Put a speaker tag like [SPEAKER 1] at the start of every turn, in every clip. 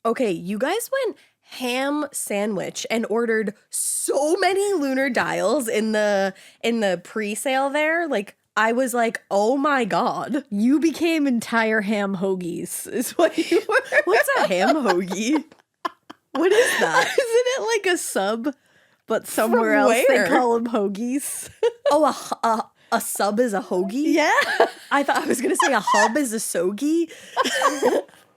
[SPEAKER 1] Okay, you guys went ham sandwich and ordered so many lunar dials in the pre-sale there. Like, I was like, oh my God.
[SPEAKER 2] You became entire ham hoagies, is what you were.
[SPEAKER 1] What's a ham hoagie? What is that?
[SPEAKER 2] Isn't it like a sub? But somewhere
[SPEAKER 1] From
[SPEAKER 2] else
[SPEAKER 1] where?
[SPEAKER 2] they call them hoagies.
[SPEAKER 1] Oh, a sub is a hoagie?
[SPEAKER 2] Yeah.
[SPEAKER 1] I thought I was going to say a hub is a sogie.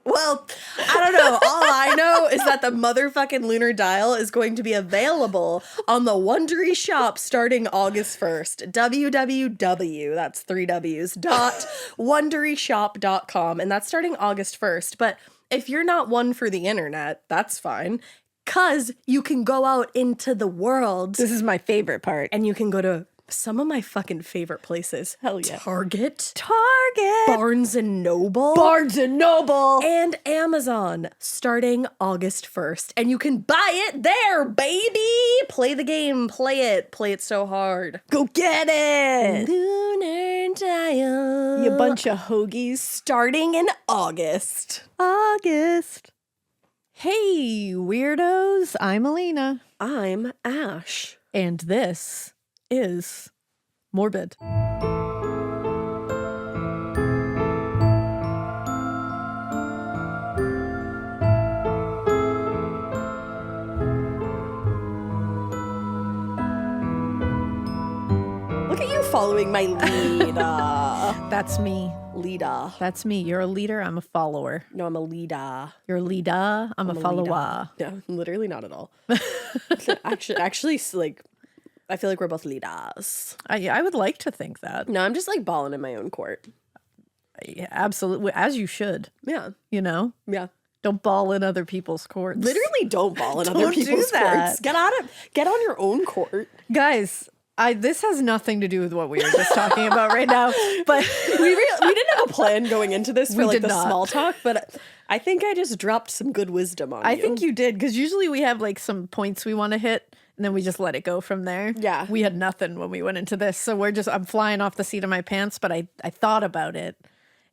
[SPEAKER 1] Well, I don't know. All I know is that the motherfucking lunar dial is going to be available on the Wondery shop starting August 1st. www, that's 3 W's, .wonderyshop.com. And that's starting August 1st. But if you're not one for the internet, that's fine. Because you can go out into the world.
[SPEAKER 2] This is my favorite part.
[SPEAKER 1] And you can go to some of my fucking favorite places.
[SPEAKER 2] Hell yeah.
[SPEAKER 1] Target.
[SPEAKER 2] Target.
[SPEAKER 1] Barnes and Noble.
[SPEAKER 2] Barnes and Noble.
[SPEAKER 1] And Amazon starting August 1st. And you can buy it there, baby. Play the game. Play it. Play it so hard.
[SPEAKER 2] Go get it.
[SPEAKER 1] Lunar Dial.
[SPEAKER 2] You bunch of hoagies.
[SPEAKER 1] Starting in August.
[SPEAKER 2] August. Hey, weirdos. I'm Alina.
[SPEAKER 1] I'm Ash.
[SPEAKER 2] And this is Morbid.
[SPEAKER 1] Look at you following my lead.
[SPEAKER 2] That's me.
[SPEAKER 1] Leader.
[SPEAKER 2] That's me. You're a leader. I'm a follower.
[SPEAKER 1] No, I'm a leader.
[SPEAKER 2] You're a leader. I'm a follower.
[SPEAKER 1] No, literally not at all. actually, like, I feel like we're both leaders.
[SPEAKER 2] I would like to think that.
[SPEAKER 1] No, I'm just like balling in my own court.
[SPEAKER 2] Yeah, absolutely. As you should.
[SPEAKER 1] Yeah.
[SPEAKER 2] You know?
[SPEAKER 1] Yeah.
[SPEAKER 2] Don't ball in other people's courts.
[SPEAKER 1] Literally don't ball in other
[SPEAKER 2] Don't do
[SPEAKER 1] people's
[SPEAKER 2] that.
[SPEAKER 1] courts. Get on your own court.
[SPEAKER 2] Guys, this has nothing to do with what we were just talking about right now. But
[SPEAKER 1] we didn't have a plan going into this for
[SPEAKER 2] We
[SPEAKER 1] like
[SPEAKER 2] did
[SPEAKER 1] the
[SPEAKER 2] not.
[SPEAKER 1] small talk, but I think I just dropped some good wisdom on you.
[SPEAKER 2] I think you did, because usually we have like some points we want to hit and then we just let it go from there.
[SPEAKER 1] Yeah.
[SPEAKER 2] We had nothing when we went into this. So I'm flying off the seat of my pants, but I thought about it.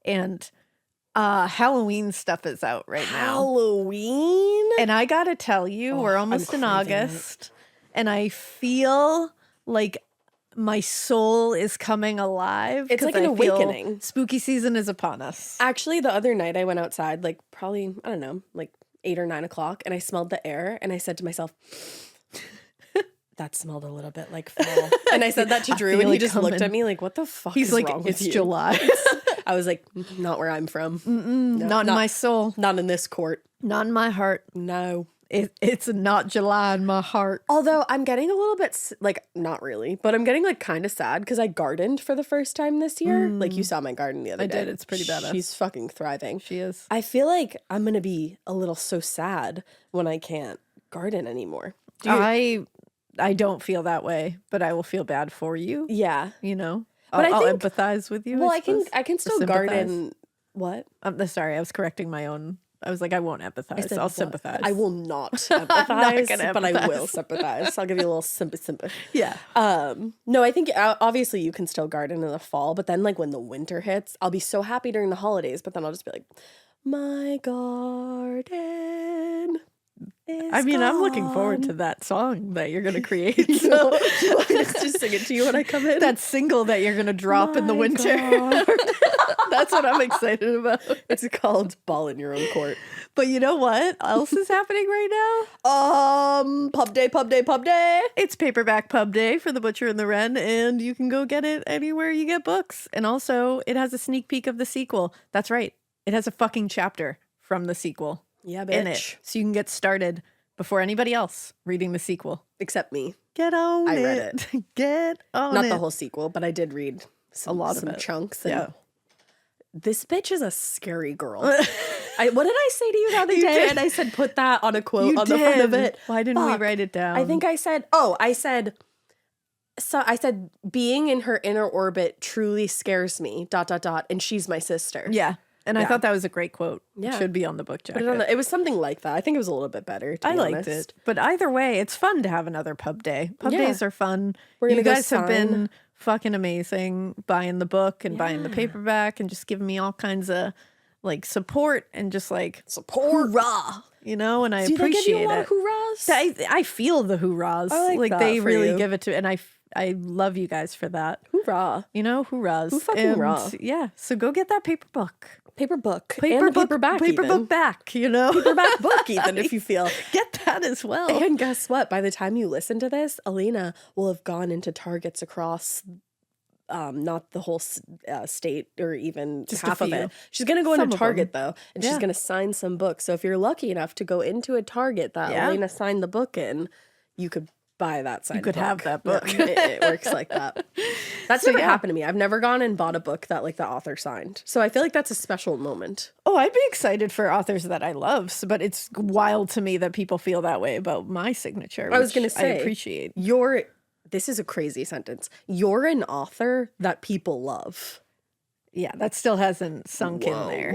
[SPEAKER 2] And Halloween stuff is out right now.
[SPEAKER 1] Halloween?
[SPEAKER 2] And I got to tell you, we're almost in August. And I feel like my soul is coming alive.
[SPEAKER 1] It's like an
[SPEAKER 2] I feel
[SPEAKER 1] awakening.
[SPEAKER 2] Spooky season is upon us.
[SPEAKER 1] Actually, the other night I went outside, like probably, I don't know, like 8 or 9 o'clock, and I smelled the air, and I said to myself, that smelled a little bit like fall. And I said that to Drew, and he just looked at me like, what the fuck is wrong with you?
[SPEAKER 2] It's July.
[SPEAKER 1] I was like, not where I'm from. No,
[SPEAKER 2] not in my soul.
[SPEAKER 1] Not in this court.
[SPEAKER 2] Not in my heart.
[SPEAKER 1] No.
[SPEAKER 2] It's not July in my heart.
[SPEAKER 1] Although I'm getting a little bit, like, not really, but I'm getting, like, kind of sad because I gardened for the first time this year. Like, you saw my garden the other day.
[SPEAKER 2] I did. It's pretty badass.
[SPEAKER 1] She's fucking thriving.
[SPEAKER 2] She is.
[SPEAKER 1] I feel like I'm going to be a little so sad when I can't garden anymore. Do you?
[SPEAKER 2] I don't feel that way, but I will feel bad for you.
[SPEAKER 1] Yeah.
[SPEAKER 2] You know?
[SPEAKER 1] But
[SPEAKER 2] I'll
[SPEAKER 1] I think,
[SPEAKER 2] empathize with you.
[SPEAKER 1] well,
[SPEAKER 2] I
[SPEAKER 1] can still
[SPEAKER 2] sympathize.
[SPEAKER 1] garden. What?
[SPEAKER 2] I'm sorry, I was correcting my own. I was like, I won't empathize. I'll sympathize.
[SPEAKER 1] I will not empathize,
[SPEAKER 2] gonna
[SPEAKER 1] but I
[SPEAKER 2] empathize.
[SPEAKER 1] will sympathize. I'll give you a little sympathy.
[SPEAKER 2] Yeah.
[SPEAKER 1] No, I think obviously you can still garden in the fall, but then like when the winter hits, I'll be so happy during the holidays, but then I'll just be like, my garden is
[SPEAKER 2] I mean, I'm looking forward
[SPEAKER 1] gone.
[SPEAKER 2] to that song that you're going to create.
[SPEAKER 1] So,
[SPEAKER 2] So
[SPEAKER 1] do you want me to just sing it to you when I come in?
[SPEAKER 2] that single that you're going to drop in the
[SPEAKER 1] My
[SPEAKER 2] winter.
[SPEAKER 1] God.
[SPEAKER 2] That's what I'm excited about.
[SPEAKER 1] It's called Ball in Your Own Court.
[SPEAKER 2] But you know what else is happening right now?
[SPEAKER 1] Pub day, pub day, pub day.
[SPEAKER 2] It's paperback pub day for The Butcher and the Wren, and you can go get it anywhere you get books. And also, it has a sneak peek of the sequel. That's right. It has a fucking chapter from the sequel
[SPEAKER 1] Yeah, bitch.
[SPEAKER 2] in it. So you can get started before anybody else reading the sequel.
[SPEAKER 1] Except me.
[SPEAKER 2] Get on
[SPEAKER 1] I
[SPEAKER 2] it.
[SPEAKER 1] read
[SPEAKER 2] Get on
[SPEAKER 1] Not
[SPEAKER 2] it.
[SPEAKER 1] the whole sequel, but I did read some,
[SPEAKER 2] A lot of
[SPEAKER 1] some
[SPEAKER 2] it.
[SPEAKER 1] chunks. And
[SPEAKER 2] Yeah.
[SPEAKER 1] This bitch is a scary girl. What did I say to you the other
[SPEAKER 2] You
[SPEAKER 1] day?
[SPEAKER 2] did.
[SPEAKER 1] And I said, put that on a quote
[SPEAKER 2] You
[SPEAKER 1] on the front of
[SPEAKER 2] did.
[SPEAKER 1] it.
[SPEAKER 2] Why didn't we
[SPEAKER 1] Fuck.
[SPEAKER 2] write it down?
[SPEAKER 1] I think I said, being in her inner orbit truly scares me, ... and she's my sister.
[SPEAKER 2] Yeah. And I
[SPEAKER 1] Yeah.
[SPEAKER 2] thought that was a great quote.
[SPEAKER 1] Yeah.
[SPEAKER 2] It should be on the book jacket.
[SPEAKER 1] It was something like that. I think it was a little bit better, to
[SPEAKER 2] I
[SPEAKER 1] be
[SPEAKER 2] liked
[SPEAKER 1] honest.
[SPEAKER 2] it. But either way, it's fun to have another pub day. Pub
[SPEAKER 1] Yeah.
[SPEAKER 2] days are fun.
[SPEAKER 1] We're gonna
[SPEAKER 2] You
[SPEAKER 1] go
[SPEAKER 2] guys have
[SPEAKER 1] sign.
[SPEAKER 2] been fucking amazing buying the book and buying the
[SPEAKER 1] Yeah.
[SPEAKER 2] paperback and just giving me all kinds of like support and just like
[SPEAKER 1] Support.
[SPEAKER 2] hoorah, you know, and I
[SPEAKER 1] Do they
[SPEAKER 2] appreciate
[SPEAKER 1] give you a lot
[SPEAKER 2] it.
[SPEAKER 1] of hoorahs?
[SPEAKER 2] I feel the hoorahs.
[SPEAKER 1] I like that
[SPEAKER 2] they
[SPEAKER 1] for
[SPEAKER 2] really
[SPEAKER 1] you.
[SPEAKER 2] give it to, and I love you guys for that.
[SPEAKER 1] Hoorah.
[SPEAKER 2] You know, hoorahs.
[SPEAKER 1] Who fucking
[SPEAKER 2] And,
[SPEAKER 1] rah?
[SPEAKER 2] yeah, so go get that paper book.
[SPEAKER 1] Paper book.
[SPEAKER 2] Paper
[SPEAKER 1] and
[SPEAKER 2] book,
[SPEAKER 1] paperback
[SPEAKER 2] paper
[SPEAKER 1] even.
[SPEAKER 2] book back, you know?
[SPEAKER 1] Paperback book even, if you feel.
[SPEAKER 2] Get that as well.
[SPEAKER 1] And guess what? By the time you listen to this, Alina will have gone into Targets across not the whole state or even
[SPEAKER 2] Just a
[SPEAKER 1] half of
[SPEAKER 2] few.
[SPEAKER 1] it. She's going to go
[SPEAKER 2] Some
[SPEAKER 1] into
[SPEAKER 2] of
[SPEAKER 1] Target though, and she's
[SPEAKER 2] Yeah.
[SPEAKER 1] going to sign some books. So if you're lucky enough to go into a Target that
[SPEAKER 2] Yeah.
[SPEAKER 1] Alina signed the book in, you could buy that signed book.
[SPEAKER 2] could have that book.
[SPEAKER 1] Yeah, it works like that. That's
[SPEAKER 2] So,
[SPEAKER 1] never
[SPEAKER 2] yeah.
[SPEAKER 1] happened to me. I've never gone and bought a book that like the author signed. So I feel like that's a special moment.
[SPEAKER 2] Oh, I'd be excited for authors that I love, but it's wild to me that people feel that way about my signature.
[SPEAKER 1] I was
[SPEAKER 2] which
[SPEAKER 1] going to say,
[SPEAKER 2] I appreciate.
[SPEAKER 1] This is a crazy sentence. You're an author that people love.
[SPEAKER 2] Yeah, that still hasn't sunk in there.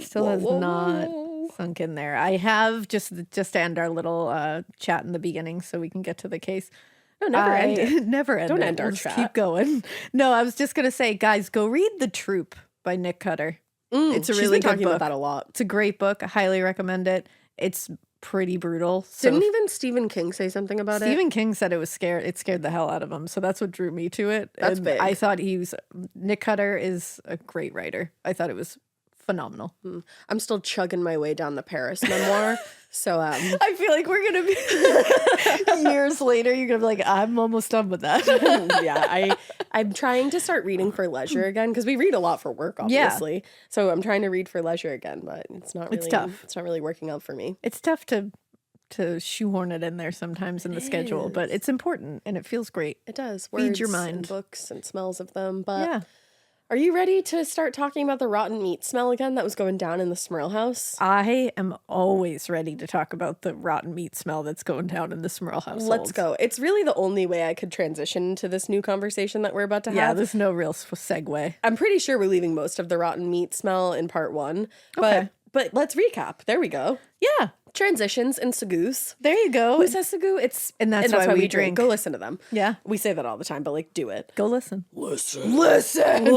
[SPEAKER 2] Still has not sunk in there. I have just to end our little chat in the beginning, so we can get to the case.
[SPEAKER 1] No, never end it.
[SPEAKER 2] Never end
[SPEAKER 1] Don't
[SPEAKER 2] it.
[SPEAKER 1] end our
[SPEAKER 2] We'll just
[SPEAKER 1] chat.
[SPEAKER 2] Keep going. No, I was just gonna say, guys, go read The Troop by Nick Cutter. It's a
[SPEAKER 1] She's
[SPEAKER 2] really
[SPEAKER 1] been
[SPEAKER 2] good
[SPEAKER 1] talking
[SPEAKER 2] book.
[SPEAKER 1] about that a lot.
[SPEAKER 2] It's a great book. I highly recommend it. It's pretty brutal. So
[SPEAKER 1] Didn't even Stephen King say something about it?
[SPEAKER 2] Stephen King said it scared the hell out of him. So that's what drew me to it.
[SPEAKER 1] That's
[SPEAKER 2] And
[SPEAKER 1] big.
[SPEAKER 2] I thought Nick Cutter is a great writer. I thought it was phenomenal.
[SPEAKER 1] I'm still chugging my way down the Paris memoir. So
[SPEAKER 2] I feel like we're gonna be years later. You're gonna be like, I'm almost done with that.
[SPEAKER 1] yeah, I'm trying to start reading for leisure again because we read a lot for work, obviously. So I'm trying to read for leisure again, but it's not really
[SPEAKER 2] It's tough.
[SPEAKER 1] It's not really working out for me.
[SPEAKER 2] It's tough to shoehorn it in there sometimes in the schedule, but it's important and it feels great.
[SPEAKER 1] It does.
[SPEAKER 2] Feed your
[SPEAKER 1] Words
[SPEAKER 2] mind.
[SPEAKER 1] and books and smells of them. But
[SPEAKER 2] Yeah.
[SPEAKER 1] are you ready to start talking about the rotten meat smell again that was going down in the Smurl house?
[SPEAKER 2] I am always ready to talk about the rotten meat smell that's going down in the Smurl household.
[SPEAKER 1] Let's go. It's really the only way I could transition to this new conversation that we're about to have.
[SPEAKER 2] Yeah, there's no real segue.
[SPEAKER 1] I'm pretty sure we're leaving most of the rotten meat smell in part 1.
[SPEAKER 2] Okay.
[SPEAKER 1] But let's recap. There we go.
[SPEAKER 2] Yeah,
[SPEAKER 1] Transitions and sagus.
[SPEAKER 2] there you go.
[SPEAKER 1] Who says sagu? It's
[SPEAKER 2] And that's why we drink.
[SPEAKER 1] Go listen to them.
[SPEAKER 2] Yeah.
[SPEAKER 1] We say that all the time, but like do it.
[SPEAKER 2] Go listen.
[SPEAKER 1] Listen.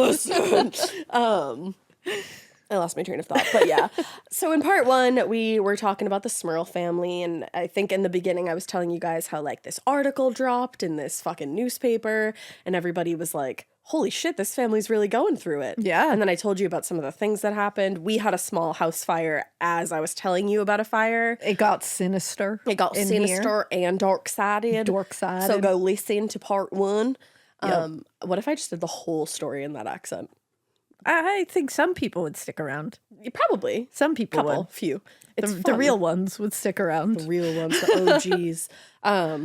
[SPEAKER 1] I lost my train of thought, but yeah. So in part 1, we were talking about the Smurl family, and I think in the beginning I was telling you guys how like this article dropped in this fucking newspaper, and everybody was like, holy shit, this family's really going through it.
[SPEAKER 2] Yeah.
[SPEAKER 1] And then I told you about some of the things that happened. We had a small house fire as I was telling you about a fire.
[SPEAKER 2] It got sinister.
[SPEAKER 1] It got
[SPEAKER 2] in
[SPEAKER 1] sinister and dark-sided.
[SPEAKER 2] Dark-sided.
[SPEAKER 1] So go listen to part 1. What if I just did the whole story in that accent?
[SPEAKER 2] I think some people would stick around.
[SPEAKER 1] Probably.
[SPEAKER 2] Some people
[SPEAKER 1] Couple.
[SPEAKER 2] would.
[SPEAKER 1] Few. It's
[SPEAKER 2] The
[SPEAKER 1] fun.
[SPEAKER 2] real ones would stick around.
[SPEAKER 1] The real ones, the OGs.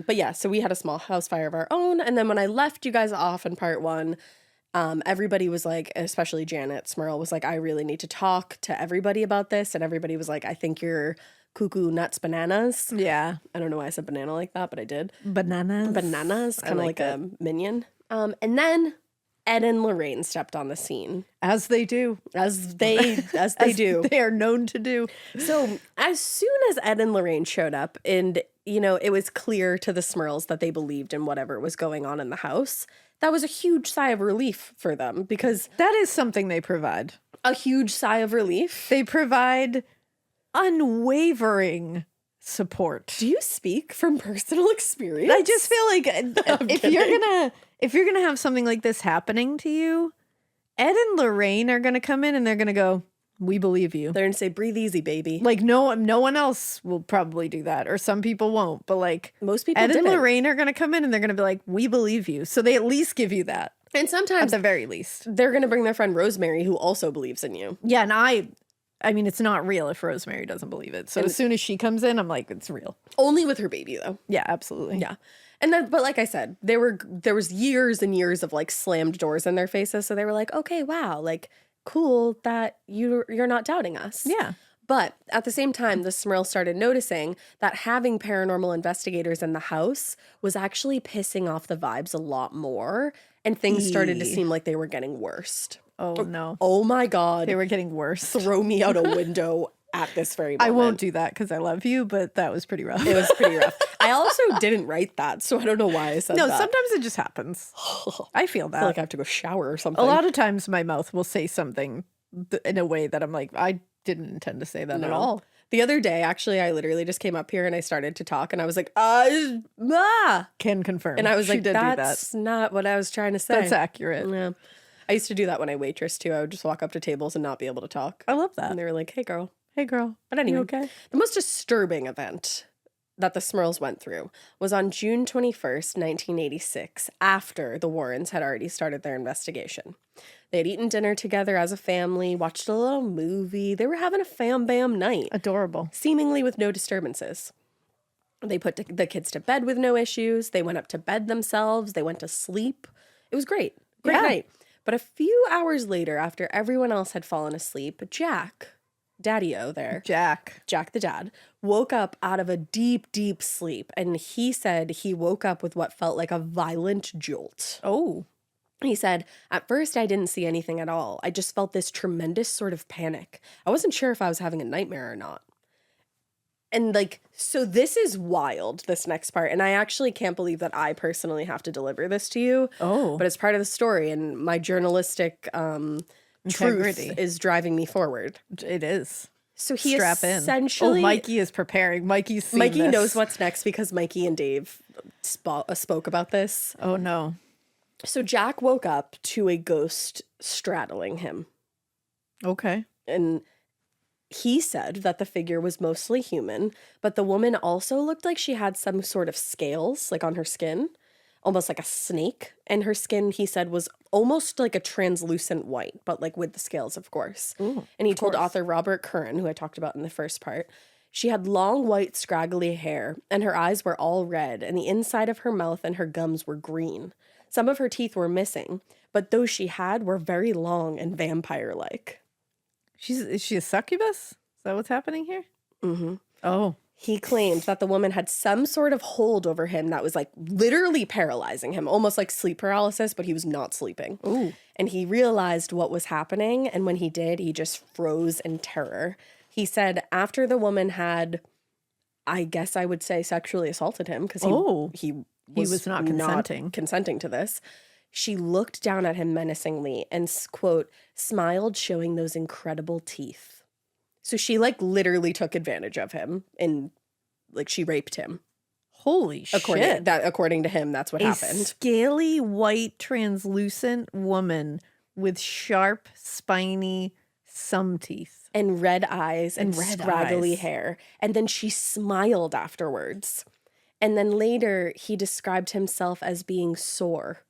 [SPEAKER 1] But yeah, so we had a small house fire of our own. And then when I left you guys off in part 1, everybody was like, especially Janet Smurl was like, I really need to talk to everybody about this. And everybody was like, I think you're cuckoo nuts bananas.
[SPEAKER 2] Yeah.
[SPEAKER 1] I don't know why I said banana like that, but I did.
[SPEAKER 2] Bananas.
[SPEAKER 1] Bananas, kind of
[SPEAKER 2] like
[SPEAKER 1] like a minion. And then Ed and Lorraine stepped on the scene.
[SPEAKER 2] As they do.
[SPEAKER 1] As they do.
[SPEAKER 2] They are known to do.
[SPEAKER 1] So as soon as Ed and Lorraine showed up, and you know, it was clear to the Smurls that they believed in whatever was going on in the house, that was a huge sigh of relief for them, because
[SPEAKER 2] That is something they provide.
[SPEAKER 1] a huge sigh of relief.
[SPEAKER 2] They provide unwavering support.
[SPEAKER 1] Do you speak from personal experience?
[SPEAKER 2] I just feel like if you're gonna have something like this happening to you, Ed and Lorraine are gonna come in and they're gonna go, "We believe you."
[SPEAKER 1] they're gonna say, "Breathe easy, baby."
[SPEAKER 2] Like no one else will probably do that, or some people won't. But like
[SPEAKER 1] Most people
[SPEAKER 2] Ed and
[SPEAKER 1] didn't.
[SPEAKER 2] Lorraine are gonna come in and they're gonna be like, "We believe you." So they at least give you that
[SPEAKER 1] And
[SPEAKER 2] at
[SPEAKER 1] sometimes
[SPEAKER 2] the very least.
[SPEAKER 1] they're gonna bring their friend Rosemary, who also believes in you.
[SPEAKER 2] Yeah, and I mean, it's not real if Rosemary doesn't believe it. So as soon as she comes in, I'm like, it's real.
[SPEAKER 1] Only with her baby, though.
[SPEAKER 2] Yeah, absolutely.
[SPEAKER 1] Yeah. And then, but like I said, there was years and years of like slammed doors in their faces. So they were like, okay, wow, like cool that you're not doubting us.
[SPEAKER 2] Yeah.
[SPEAKER 1] But at the same time, the Smurl started noticing that having paranormal investigators in the house was actually pissing off the vibes a lot more. And things started to seem like they were getting worse.
[SPEAKER 2] Oh no,
[SPEAKER 1] Oh my God.
[SPEAKER 2] they were getting worse.
[SPEAKER 1] Throw me out a window at this very moment.
[SPEAKER 2] I won't do that because I love you, but that was pretty rough.
[SPEAKER 1] It was pretty rough. I also didn't write that, so I don't know why I said
[SPEAKER 2] No,
[SPEAKER 1] that.
[SPEAKER 2] sometimes it just happens. I feel that.
[SPEAKER 1] I feel like I have to go shower or something.
[SPEAKER 2] A lot of times my mouth will say something in a way that I'm like, I didn't intend to say that at
[SPEAKER 1] No.
[SPEAKER 2] all.
[SPEAKER 1] The other day, actually, I literally just came up here and I started to talk and I was like,
[SPEAKER 2] Can confirm.
[SPEAKER 1] and I was
[SPEAKER 2] She
[SPEAKER 1] like,
[SPEAKER 2] did do that.
[SPEAKER 1] that's not what I was trying to say.
[SPEAKER 2] That's accurate.
[SPEAKER 1] Yeah. I used to do that when I waitress too. I would just walk up to tables and not be able to talk.
[SPEAKER 2] I love that.
[SPEAKER 1] And they were like, hey, girl.
[SPEAKER 2] Hey, girl.
[SPEAKER 1] But anyway,
[SPEAKER 2] You okay?
[SPEAKER 1] the most disturbing event that the Smurls went through was on June 21st, 1986, after the Warrens had already started their investigation. They had eaten dinner together as a family, watched a little movie. They were having a fam-bam night,
[SPEAKER 2] Adorable.
[SPEAKER 1] seemingly with no disturbances. They put the kids to bed with no issues. They went up to bed themselves. They went to sleep. It was great. Great
[SPEAKER 2] Yeah.
[SPEAKER 1] night. But a few hours later, after everyone else had fallen asleep, Jack, Daddy-O there,
[SPEAKER 2] Jack.
[SPEAKER 1] Jack the dad, woke up out of a deep, deep sleep. And he said he woke up with what felt like a violent jolt.
[SPEAKER 2] Oh.
[SPEAKER 1] He said, at first I didn't see anything at all. I just felt this tremendous sort of panic. I wasn't sure if I was having a nightmare or not. And like, so this is wild, this next part. And I actually can't believe that I personally have to deliver this to you.
[SPEAKER 2] Oh.
[SPEAKER 1] But it's part of the story. And my journalistic
[SPEAKER 2] Integrity.
[SPEAKER 1] truth is driving me forward.
[SPEAKER 2] It is.
[SPEAKER 1] So he
[SPEAKER 2] Strap in.
[SPEAKER 1] essentially...
[SPEAKER 2] Oh, Mikey is preparing. Mikey
[SPEAKER 1] knows what's next because Mikey and Dave spoke about this.
[SPEAKER 2] Oh, no.
[SPEAKER 1] So Jack woke up to a ghost straddling him.
[SPEAKER 2] Okay.
[SPEAKER 1] And he said that the figure was mostly human, but the woman also looked like she had some sort of scales, like on her skin, almost like a snake. And her skin, he said, was almost like a translucent white, but like with the scales, of course.
[SPEAKER 2] Ooh,
[SPEAKER 1] and he told author Robert Curran, who I talked about in the first part, she had long, white, scraggly hair, and her eyes were all red, and the inside of her mouth and her gums were green. Some of her teeth were missing, but those she had were very long and vampire-like.
[SPEAKER 2] Is she a succubus? Is that what's happening here?
[SPEAKER 1] Mm-hmm.
[SPEAKER 2] Oh.
[SPEAKER 1] He claimed that the woman had some sort of hold over him that was like literally paralyzing him, almost like sleep paralysis, but he was not sleeping.
[SPEAKER 2] Ooh.
[SPEAKER 1] And he realized what was happening, and when he did, he just froze in terror. He said after the woman had, I guess I would say, sexually assaulted him, because he was
[SPEAKER 2] not
[SPEAKER 1] consenting to this. She looked down at him menacingly and, quote, smiled, showing those incredible teeth. So she, like, literally took advantage of him and, like, she raped him.
[SPEAKER 2] Holy shit.
[SPEAKER 1] According to him, that's what happened.
[SPEAKER 2] A scaly, white, translucent woman with sharp, spiny, some teeth.
[SPEAKER 1] And red eyes and scraggly
[SPEAKER 2] eyes.
[SPEAKER 1] hair. And then she smiled afterwards. And then later, he described himself as being sore.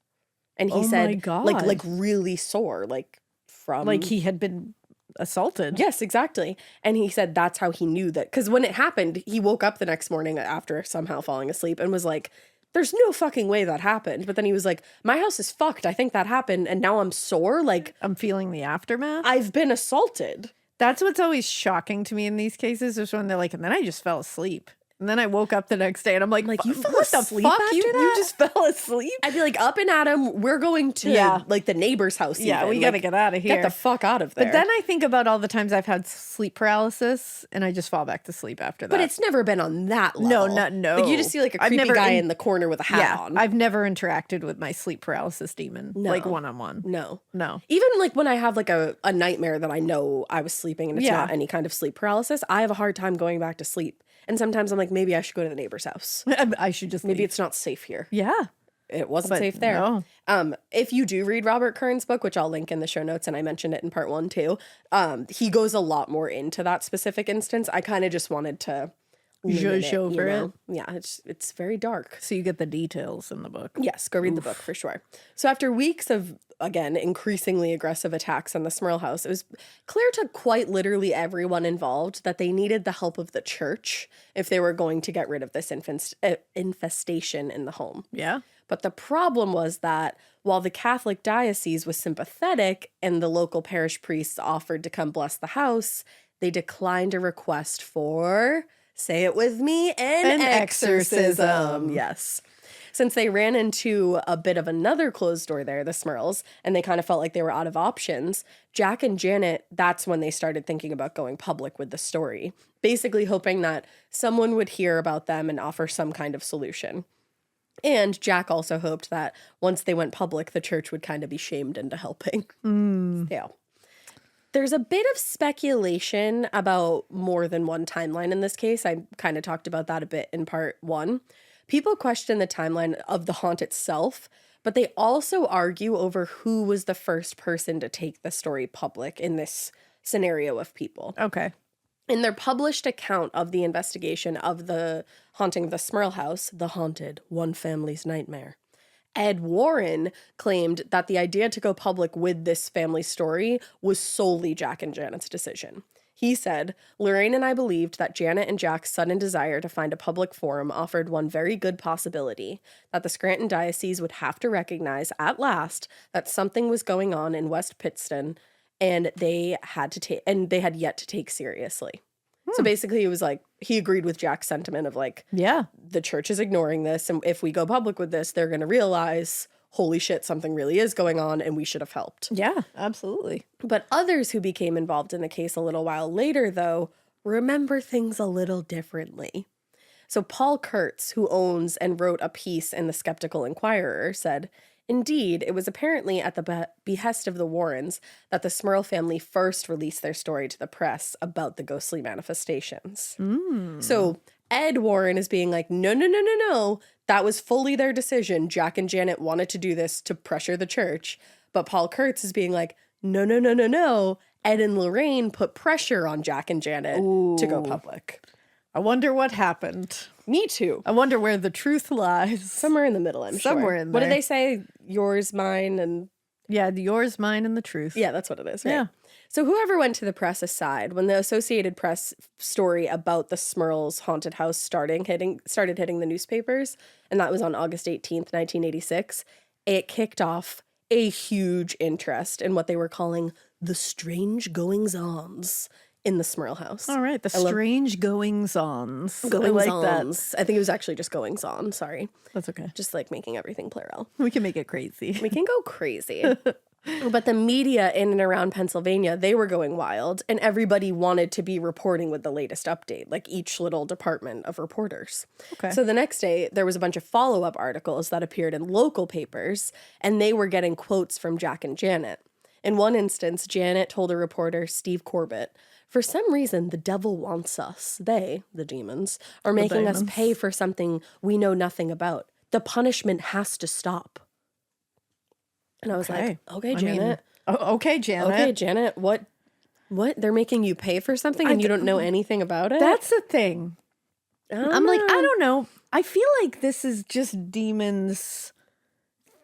[SPEAKER 1] And he said,
[SPEAKER 2] my God.
[SPEAKER 1] like really sore, like from...
[SPEAKER 2] Like he had been assaulted.
[SPEAKER 1] Yes, exactly. And he said that's how he knew that. Because when it happened, he woke up the next morning after somehow falling asleep and was like, there's no fucking way that happened. But then he was like, my house is fucked. I think that happened. And now I'm sore. Like,
[SPEAKER 2] I'm feeling the aftermath.
[SPEAKER 1] I've been assaulted.
[SPEAKER 2] That's what's always shocking to me in these cases is when they're like, and then I just fell asleep. And then I woke up the next day and I'm like
[SPEAKER 1] you fell
[SPEAKER 2] what the
[SPEAKER 1] asleep
[SPEAKER 2] fuck?
[SPEAKER 1] after
[SPEAKER 2] You
[SPEAKER 1] that?
[SPEAKER 2] just fell asleep?
[SPEAKER 1] I'd be like, up and at him. We're going to like the neighbor's house.
[SPEAKER 2] Yeah,
[SPEAKER 1] even.
[SPEAKER 2] we got to
[SPEAKER 1] Like,
[SPEAKER 2] get out of here.
[SPEAKER 1] Get the fuck out of there.
[SPEAKER 2] But then I think about all the times I've had sleep paralysis and I just fall back to sleep after that.
[SPEAKER 1] But it's never been on that level.
[SPEAKER 2] No.
[SPEAKER 1] Like you just see like a creepy guy in the corner with a hat on.
[SPEAKER 2] I've never interacted with my sleep paralysis demon, like one-on-one.
[SPEAKER 1] No.
[SPEAKER 2] Even
[SPEAKER 1] Even like when I have like a nightmare that I know I was sleeping and it's not any kind of sleep paralysis, I have a hard time going back to sleep. And sometimes I'm like, maybe I should go to the neighbor's house.
[SPEAKER 2] I should just
[SPEAKER 1] Maybe
[SPEAKER 2] leave.
[SPEAKER 1] it's not safe here.
[SPEAKER 2] Yeah.
[SPEAKER 1] It wasn't
[SPEAKER 2] But
[SPEAKER 1] safe there.
[SPEAKER 2] no.
[SPEAKER 1] If you do read Robert Curran's book, which I'll link in the show notes, and I mentioned it in part 1 too, he goes a lot more into that specific instance. I kind of just wanted to
[SPEAKER 2] Zhuzh over it.
[SPEAKER 1] Yeah, it's very dark.
[SPEAKER 2] So you get the details in the book.
[SPEAKER 1] Yes, go read the book for sure. So after weeks of, again, increasingly aggressive attacks on the Smurl house, it was clear to quite literally everyone involved that they needed the help of the church if they were going to get rid of this infestation in the home.
[SPEAKER 2] Yeah.
[SPEAKER 1] But the problem was that while the Catholic diocese was sympathetic and the local parish priests offered to come bless the house, they declined a request for, say it with me, an exorcism. Yes. Since they ran into a bit of another closed door there, the Smurls, and they kind of felt like they were out of options, Jack and Janet, that's when they started thinking about going public with the story, basically hoping that someone would hear about them and offer some kind of solution. And Jack also hoped that once they went public, the church would kind of be shamed into helping. Yeah. There's a bit of speculation about more than one timeline in this case. I kind of talked about that a bit in part 1. People question the timeline of the haunt itself, but they also argue over who was the first person to take the story public in this scenario of people.
[SPEAKER 2] Okay.
[SPEAKER 1] In their published account of the investigation of the haunting of the Smurl house, the haunted one family's nightmare, Ed Warren claimed that the idea to go public with this family story was solely Jack and Janet's decision. He said, Lorraine and I believed that Janet and Jack's sudden desire to find a public forum offered one very good possibility, that the Scranton Diocese would have to recognize at last that something was going on in West Pittston and they had yet to take seriously. So basically, it was like, he agreed with Jack's sentiment of like,
[SPEAKER 2] Yeah.
[SPEAKER 1] the church is ignoring this, and if we go public with this, they're going to realize, holy shit, something really is going on, and we should have helped.
[SPEAKER 2] Yeah, absolutely.
[SPEAKER 1] But others who became involved in the case a little while later, though, remember things a little differently. So Paul Kurtz, who owns and wrote a piece in the Skeptical Inquirer, said, indeed, it was apparently at the behest of the Warrens that the Smurl family first released their story to the press about the ghostly manifestations. So Ed Warren is being like, no. That was fully their decision. Jack and Janet wanted to do this to pressure the church. But Paul Kurtz is being like, no. Ed and Lorraine put pressure on Jack and Janet to go public.
[SPEAKER 2] I wonder what happened.
[SPEAKER 1] Me too.
[SPEAKER 2] I wonder where the truth lies.
[SPEAKER 1] Somewhere in the middle, I'm sure.
[SPEAKER 2] Somewhere in
[SPEAKER 1] What
[SPEAKER 2] there.
[SPEAKER 1] do they say? Yours, mine, and...
[SPEAKER 2] Yeah, yours, mine, and the truth.
[SPEAKER 1] Yeah, that's what it is, right?
[SPEAKER 2] Yeah.
[SPEAKER 1] So whoever went to the press aside, when the Associated Press story about the Smurls haunted house started hitting the newspapers, and that was on August 18th, 1986, it kicked off a huge interest in what they were calling the strange goings-ons in the Smurl house.
[SPEAKER 2] All right, the strange goings-ons. I like that.
[SPEAKER 1] I think it was actually just goings-on, sorry.
[SPEAKER 2] That's okay.
[SPEAKER 1] Just like making everything plural.
[SPEAKER 2] We can make it crazy.
[SPEAKER 1] We can go crazy. But the media in and around Pennsylvania, they were going wild, and everybody wanted to be reporting with the latest update, like each little department of reporters.
[SPEAKER 2] Okay.
[SPEAKER 1] So the next day, there was a bunch of follow-up articles that appeared in local papers, and they were getting quotes from Jack and Janet. In one instance, Janet told a reporter, Steve Corbett, for some reason, the devil wants us. They, the demons, are making us pay for something we know nothing about. The punishment has to stop. And I was like, okay, Janet.
[SPEAKER 2] Okay, Janet.
[SPEAKER 1] Okay, Janet, what? They're making you pay for something and you don't know anything about it?
[SPEAKER 2] That's the thing. I'm like, I
[SPEAKER 1] know.
[SPEAKER 2] don't know. I feel like this is just demons'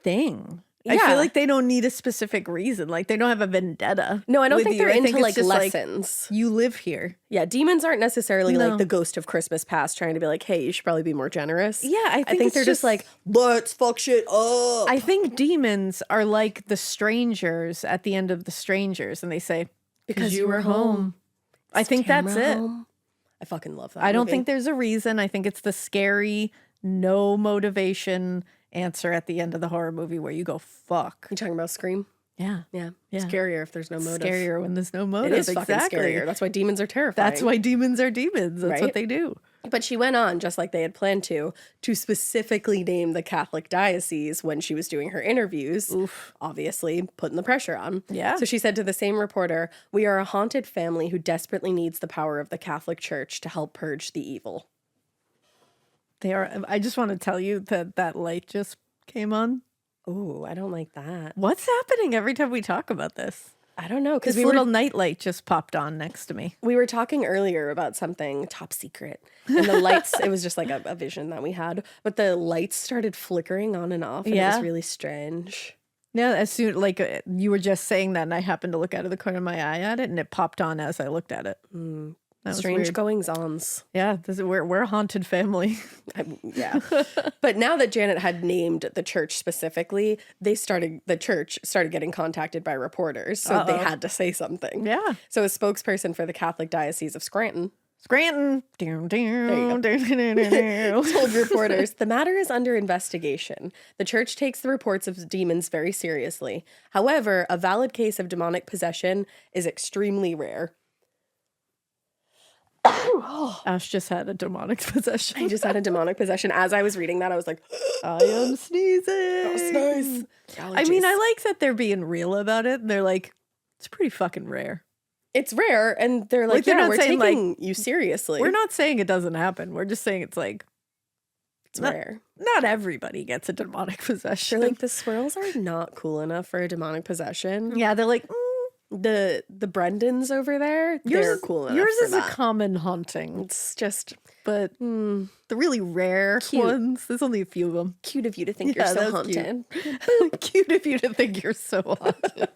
[SPEAKER 2] thing. I
[SPEAKER 1] Yeah.
[SPEAKER 2] feel like they don't need a specific reason. Like they don't have a vendetta.
[SPEAKER 1] No, I don't
[SPEAKER 2] with
[SPEAKER 1] think
[SPEAKER 2] you.
[SPEAKER 1] they're
[SPEAKER 2] I think
[SPEAKER 1] into
[SPEAKER 2] it's
[SPEAKER 1] like
[SPEAKER 2] just
[SPEAKER 1] lessons.
[SPEAKER 2] you live here.
[SPEAKER 1] Yeah, demons aren't necessarily
[SPEAKER 2] No.
[SPEAKER 1] like the ghost of Christmas past trying to be like, hey, you should probably be more generous.
[SPEAKER 2] Yeah, I think
[SPEAKER 1] they're
[SPEAKER 2] it's
[SPEAKER 1] just like, let's fuck shit up.
[SPEAKER 2] I think demons are like the strangers at the end of The Strangers, and they say, because you were home. I think that's it.
[SPEAKER 1] I fucking love that.
[SPEAKER 2] I don't
[SPEAKER 1] movie.
[SPEAKER 2] think there's a reason. I think it's the scary, no motivation answer at the end of the horror movie where you go, fuck.
[SPEAKER 1] You talking about Scream?
[SPEAKER 2] Yeah.
[SPEAKER 1] Yeah.
[SPEAKER 2] Yeah.
[SPEAKER 1] Scarier if there's no motive.
[SPEAKER 2] Scarier when there's no motive.
[SPEAKER 1] It is
[SPEAKER 2] exactly.
[SPEAKER 1] fucking scarier. That's why demons are terrifying.
[SPEAKER 2] That's why demons are demons. That's
[SPEAKER 1] Right?
[SPEAKER 2] what they do.
[SPEAKER 1] But she went on, just like they had planned to specifically name the Catholic diocese when she was doing her interviews.
[SPEAKER 2] Oof.
[SPEAKER 1] Obviously, putting the pressure on.
[SPEAKER 2] Yeah.
[SPEAKER 1] So she said to the same reporter, we are a haunted family who desperately needs the power of the Catholic Church to help purge the evil.
[SPEAKER 2] They are. I just want to tell you that that light just came on.
[SPEAKER 1] Ooh, I don't like that.
[SPEAKER 2] What's happening every time we talk about this?
[SPEAKER 1] I don't know, because
[SPEAKER 2] This little night light just popped on next to me.
[SPEAKER 1] we were talking earlier about something top secret, and the lights, it was just like a vision that we had, but the lights started flickering on and off, and it
[SPEAKER 2] Yeah.
[SPEAKER 1] was really strange.
[SPEAKER 2] Yeah, as soon like you were just saying that, and I happened to look out of the corner of my eye at it, and it popped on as I looked at it. That was
[SPEAKER 1] Strange
[SPEAKER 2] weird.
[SPEAKER 1] goings-ons.
[SPEAKER 2] Yeah, we're a haunted family.
[SPEAKER 1] Yeah. But now that Janet had named the church specifically, the church started getting contacted by reporters, so they had to say something.
[SPEAKER 2] Yeah,
[SPEAKER 1] So a spokesperson for the Catholic Diocese of Scranton
[SPEAKER 2] Scranton.
[SPEAKER 1] told reporters, the matter is under investigation. The church takes the reports of demons very seriously. However, a valid case of demonic possession is extremely rare.
[SPEAKER 2] Ash just had a demonic possession.
[SPEAKER 1] I just had a demonic possession. As I was reading that, I was like,
[SPEAKER 2] I am sneezing.
[SPEAKER 1] that's nice.
[SPEAKER 2] I mean, I like that they're being real about it. They're like, it's pretty fucking rare.
[SPEAKER 1] It's rare, and they're like,
[SPEAKER 2] they're
[SPEAKER 1] yeah,
[SPEAKER 2] not
[SPEAKER 1] we're
[SPEAKER 2] saying,
[SPEAKER 1] taking you seriously.
[SPEAKER 2] We're not saying it doesn't happen. We're just saying it's like
[SPEAKER 1] It's rare.
[SPEAKER 2] Not everybody gets a demonic possession.
[SPEAKER 1] They're like, the Smurls are not cool enough for a demonic possession.
[SPEAKER 2] Yeah, they're like,
[SPEAKER 1] the Brendans over there, they're cool enough.
[SPEAKER 2] Yours
[SPEAKER 1] for
[SPEAKER 2] is
[SPEAKER 1] that.
[SPEAKER 2] a common haunting.
[SPEAKER 1] It's just
[SPEAKER 2] But the really rare ones, there's only a few of them.
[SPEAKER 1] cute of you to think you're so haunted.
[SPEAKER 2] Cute of you to think you're so haunted.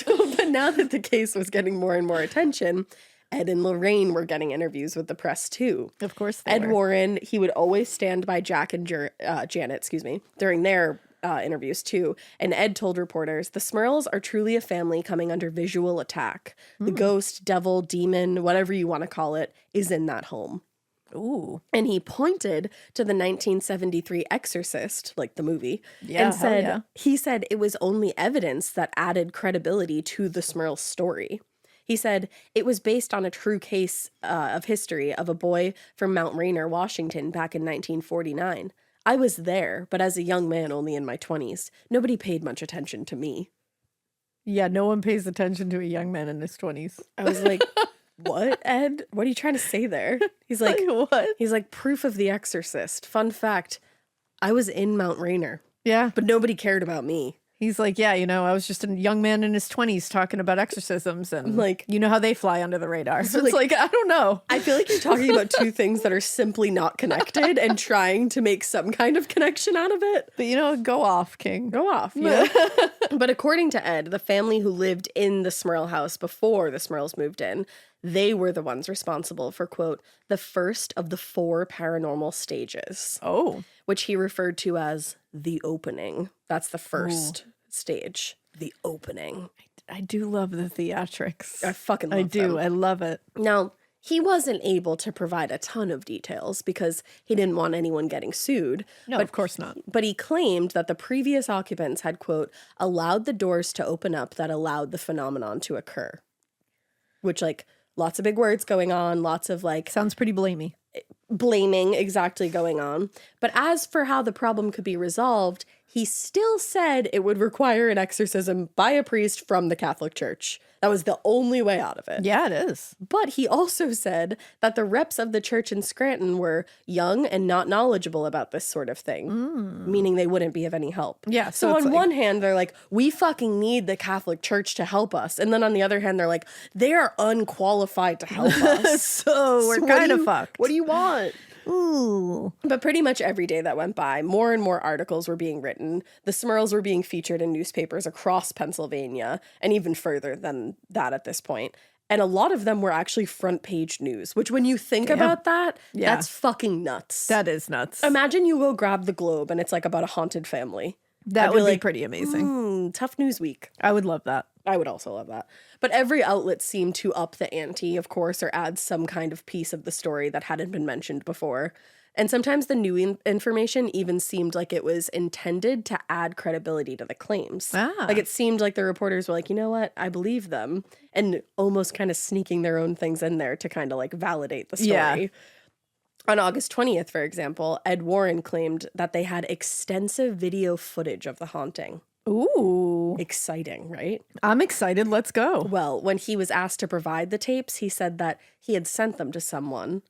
[SPEAKER 1] But now that the case was getting more and more attention, Ed and Lorraine were getting interviews with the press too.
[SPEAKER 2] Of course they
[SPEAKER 1] Ed
[SPEAKER 2] were.
[SPEAKER 1] Warren, he would always stand by Jack and Janet, during their interviews too. And Ed told reporters, the Smurls are truly a family coming under visual attack. The ghost, devil, demon, whatever you want to call it, is in that home.
[SPEAKER 2] Ooh.
[SPEAKER 1] And he pointed to the 1973 Exorcist, like the movie,
[SPEAKER 2] Yeah,
[SPEAKER 1] and said,
[SPEAKER 2] yeah.
[SPEAKER 1] he said it was only evidence that added credibility to the Smurl story. He said it was based on a true case of history of a boy from Mount Rainier, Washington, back in 1949. I was there, but as a young man only in my 20s. Nobody paid much attention to me.
[SPEAKER 2] Yeah, no one pays attention to a young man in his 20s.
[SPEAKER 1] I was like, what, Ed? What are you trying to say there? He's like,
[SPEAKER 2] what?
[SPEAKER 1] He's like, proof of the Exorcist. Fun fact, I was in Mount Rainier,
[SPEAKER 2] Yeah.
[SPEAKER 1] but nobody cared about me.
[SPEAKER 2] He's like, yeah, I was just a young man in his 20s talking about exorcisms and
[SPEAKER 1] Like,
[SPEAKER 2] you know how they fly under the radar. So it's
[SPEAKER 1] like-
[SPEAKER 2] like, I don't know.
[SPEAKER 1] I feel like you're talking about two things that are simply not connected and trying to make some kind of connection out of it.
[SPEAKER 2] But go off, King.
[SPEAKER 1] Go off, you know? But according to Ed, the family who lived in the Smurl house before the Smurls moved in, they were the ones responsible for, quote, the first of the 4 paranormal stages,
[SPEAKER 2] Oh.
[SPEAKER 1] which he referred to as the opening. That's the first stage, the opening.
[SPEAKER 2] I do love the theatrics.
[SPEAKER 1] I fucking love
[SPEAKER 2] I do.
[SPEAKER 1] them.
[SPEAKER 2] I love it.
[SPEAKER 1] Now, he wasn't able to provide a ton of details because he didn't want anyone getting sued.
[SPEAKER 2] No,
[SPEAKER 1] but
[SPEAKER 2] of course not.
[SPEAKER 1] But he claimed that the previous occupants had, quote, allowed the doors to open up that allowed the phenomenon to occur. Which, like, lots of big words going on, lots of, like,
[SPEAKER 2] Sounds pretty blamey.
[SPEAKER 1] blaming exactly going on. But as for how the problem could be resolved, he still said it would require an exorcism by a priest from the Catholic Church. That was the only way out of it.
[SPEAKER 2] Yeah, it is.
[SPEAKER 1] But he also said that the reps of the church in Scranton were young and not knowledgeable about this sort of thing, meaning they wouldn't be of any help.
[SPEAKER 2] Yeah,
[SPEAKER 1] So
[SPEAKER 2] so
[SPEAKER 1] on
[SPEAKER 2] it's
[SPEAKER 1] one hand, they're like, we fucking need the Catholic Church to help us. And then on the other hand, they're like, they are unqualified to help us.
[SPEAKER 2] So we're
[SPEAKER 1] So what do
[SPEAKER 2] kind of
[SPEAKER 1] you-
[SPEAKER 2] fucked.
[SPEAKER 1] What do you want?
[SPEAKER 2] Ooh.
[SPEAKER 1] But pretty much every day that went by, more and more articles were being written. The Smurls were being featured in newspapers across Pennsylvania and even further than that at this point. And a lot of them were actually front page news, which when you think about that,
[SPEAKER 2] Yeah.
[SPEAKER 1] that's fucking nuts.
[SPEAKER 2] That is nuts.
[SPEAKER 1] Imagine you go grab the Globe and it's like about a haunted family.
[SPEAKER 2] That
[SPEAKER 1] I'd
[SPEAKER 2] would be
[SPEAKER 1] like,
[SPEAKER 2] pretty amazing.
[SPEAKER 1] Tough news week.
[SPEAKER 2] I would love that.
[SPEAKER 1] I would also love that. But every outlet seemed to up the ante, of course, or add some kind of piece of the story that hadn't been mentioned before. And sometimes the new information even seemed like it was intended to add credibility to the claims.
[SPEAKER 2] Ah.
[SPEAKER 1] Like it seemed like the reporters were like, you know what, I believe them. And almost kind of sneaking their own things in there to kind of like validate the story.
[SPEAKER 2] Yeah.
[SPEAKER 1] On August 20th, for example, Ed Warren claimed that they had extensive video footage of the haunting.
[SPEAKER 2] Ooh.
[SPEAKER 1] Exciting, right?
[SPEAKER 2] I'm excited. Let's go.
[SPEAKER 1] Well, when he was asked to provide the tapes, he said that he had sent them to someone.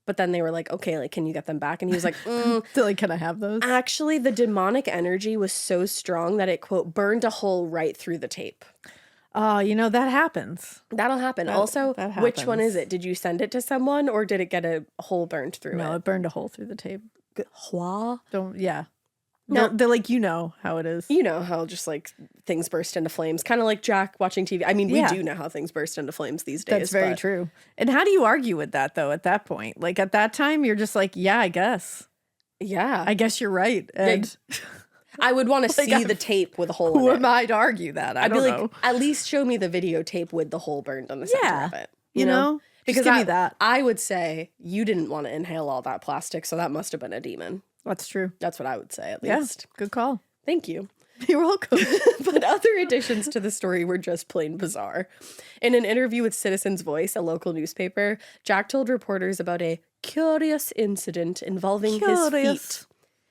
[SPEAKER 1] But then they were like, okay, like, can you get them back? And he was like,
[SPEAKER 2] So, like, can I have those?
[SPEAKER 1] actually, the demonic energy was so strong that it, quote, burned a hole right through the tape.
[SPEAKER 2] Oh, that happens.
[SPEAKER 1] That'll happen. Also,
[SPEAKER 2] that
[SPEAKER 1] which one
[SPEAKER 2] happens.
[SPEAKER 1] is it? Did you send it to someone or did it get a hole burned through
[SPEAKER 2] No,
[SPEAKER 1] it?
[SPEAKER 2] it burned a hole through the tape.
[SPEAKER 1] Hua?
[SPEAKER 2] Yeah.
[SPEAKER 1] No.
[SPEAKER 2] They're like, how it is.
[SPEAKER 1] You know how just like things burst into flames, kind of like Jack watching TV. I mean, we
[SPEAKER 2] Yeah.
[SPEAKER 1] do know how things burst into flames these days.
[SPEAKER 2] That's very
[SPEAKER 1] but
[SPEAKER 2] true. And how do you argue with that, though, at that point? Like, at that time, you're just like, yeah, I guess.
[SPEAKER 1] Yeah.
[SPEAKER 2] I guess you're right. And
[SPEAKER 1] I would want to
[SPEAKER 2] Like,
[SPEAKER 1] see the tape with a hole
[SPEAKER 2] who
[SPEAKER 1] in it.
[SPEAKER 2] am I to argue that?
[SPEAKER 1] I'd be
[SPEAKER 2] don't
[SPEAKER 1] like,
[SPEAKER 2] know.
[SPEAKER 1] at least show me the videotape with the hole burned on the center
[SPEAKER 2] Yeah.
[SPEAKER 1] of it.
[SPEAKER 2] You know?
[SPEAKER 1] Because
[SPEAKER 2] Just give me that.
[SPEAKER 1] I would say you didn't want to inhale all that plastic, so that must have been a demon.
[SPEAKER 2] That's true.
[SPEAKER 1] That's what I would say, at
[SPEAKER 2] Yeah.
[SPEAKER 1] least.
[SPEAKER 2] Good call.
[SPEAKER 1] Thank you.
[SPEAKER 2] You're welcome.
[SPEAKER 1] But other additions to the story were just plain bizarre. In an interview with Citizen's Voice, a local newspaper, Jack told reporters about a curious incident involving his feet.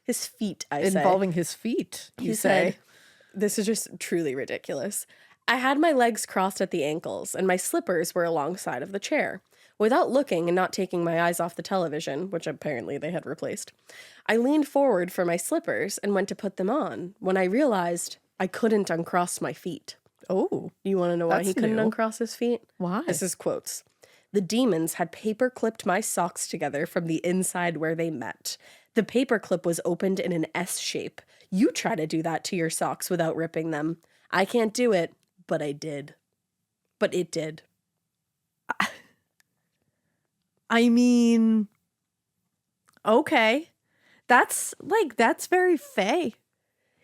[SPEAKER 1] His feet, I say.
[SPEAKER 2] Involving his feet, you
[SPEAKER 1] He
[SPEAKER 2] say.
[SPEAKER 1] said, this is just truly ridiculous. I had my legs crossed at the ankles, and my slippers were alongside of the chair. Without looking and not taking my eyes off the television, which apparently they had replaced, I leaned forward for my slippers and went to put them on when I realized I couldn't uncross my feet.
[SPEAKER 2] Oh.
[SPEAKER 1] You want to know why
[SPEAKER 2] That's
[SPEAKER 1] he couldn't
[SPEAKER 2] new.
[SPEAKER 1] uncross his feet?
[SPEAKER 2] Why?
[SPEAKER 1] This is quotes. The demons had paper clipped my socks together from the inside where they met. The paper clip was opened in an S shape. You try to do that to your socks without ripping them. I can't do it, but I did. But it did.
[SPEAKER 2] I mean, okay. That's very fey.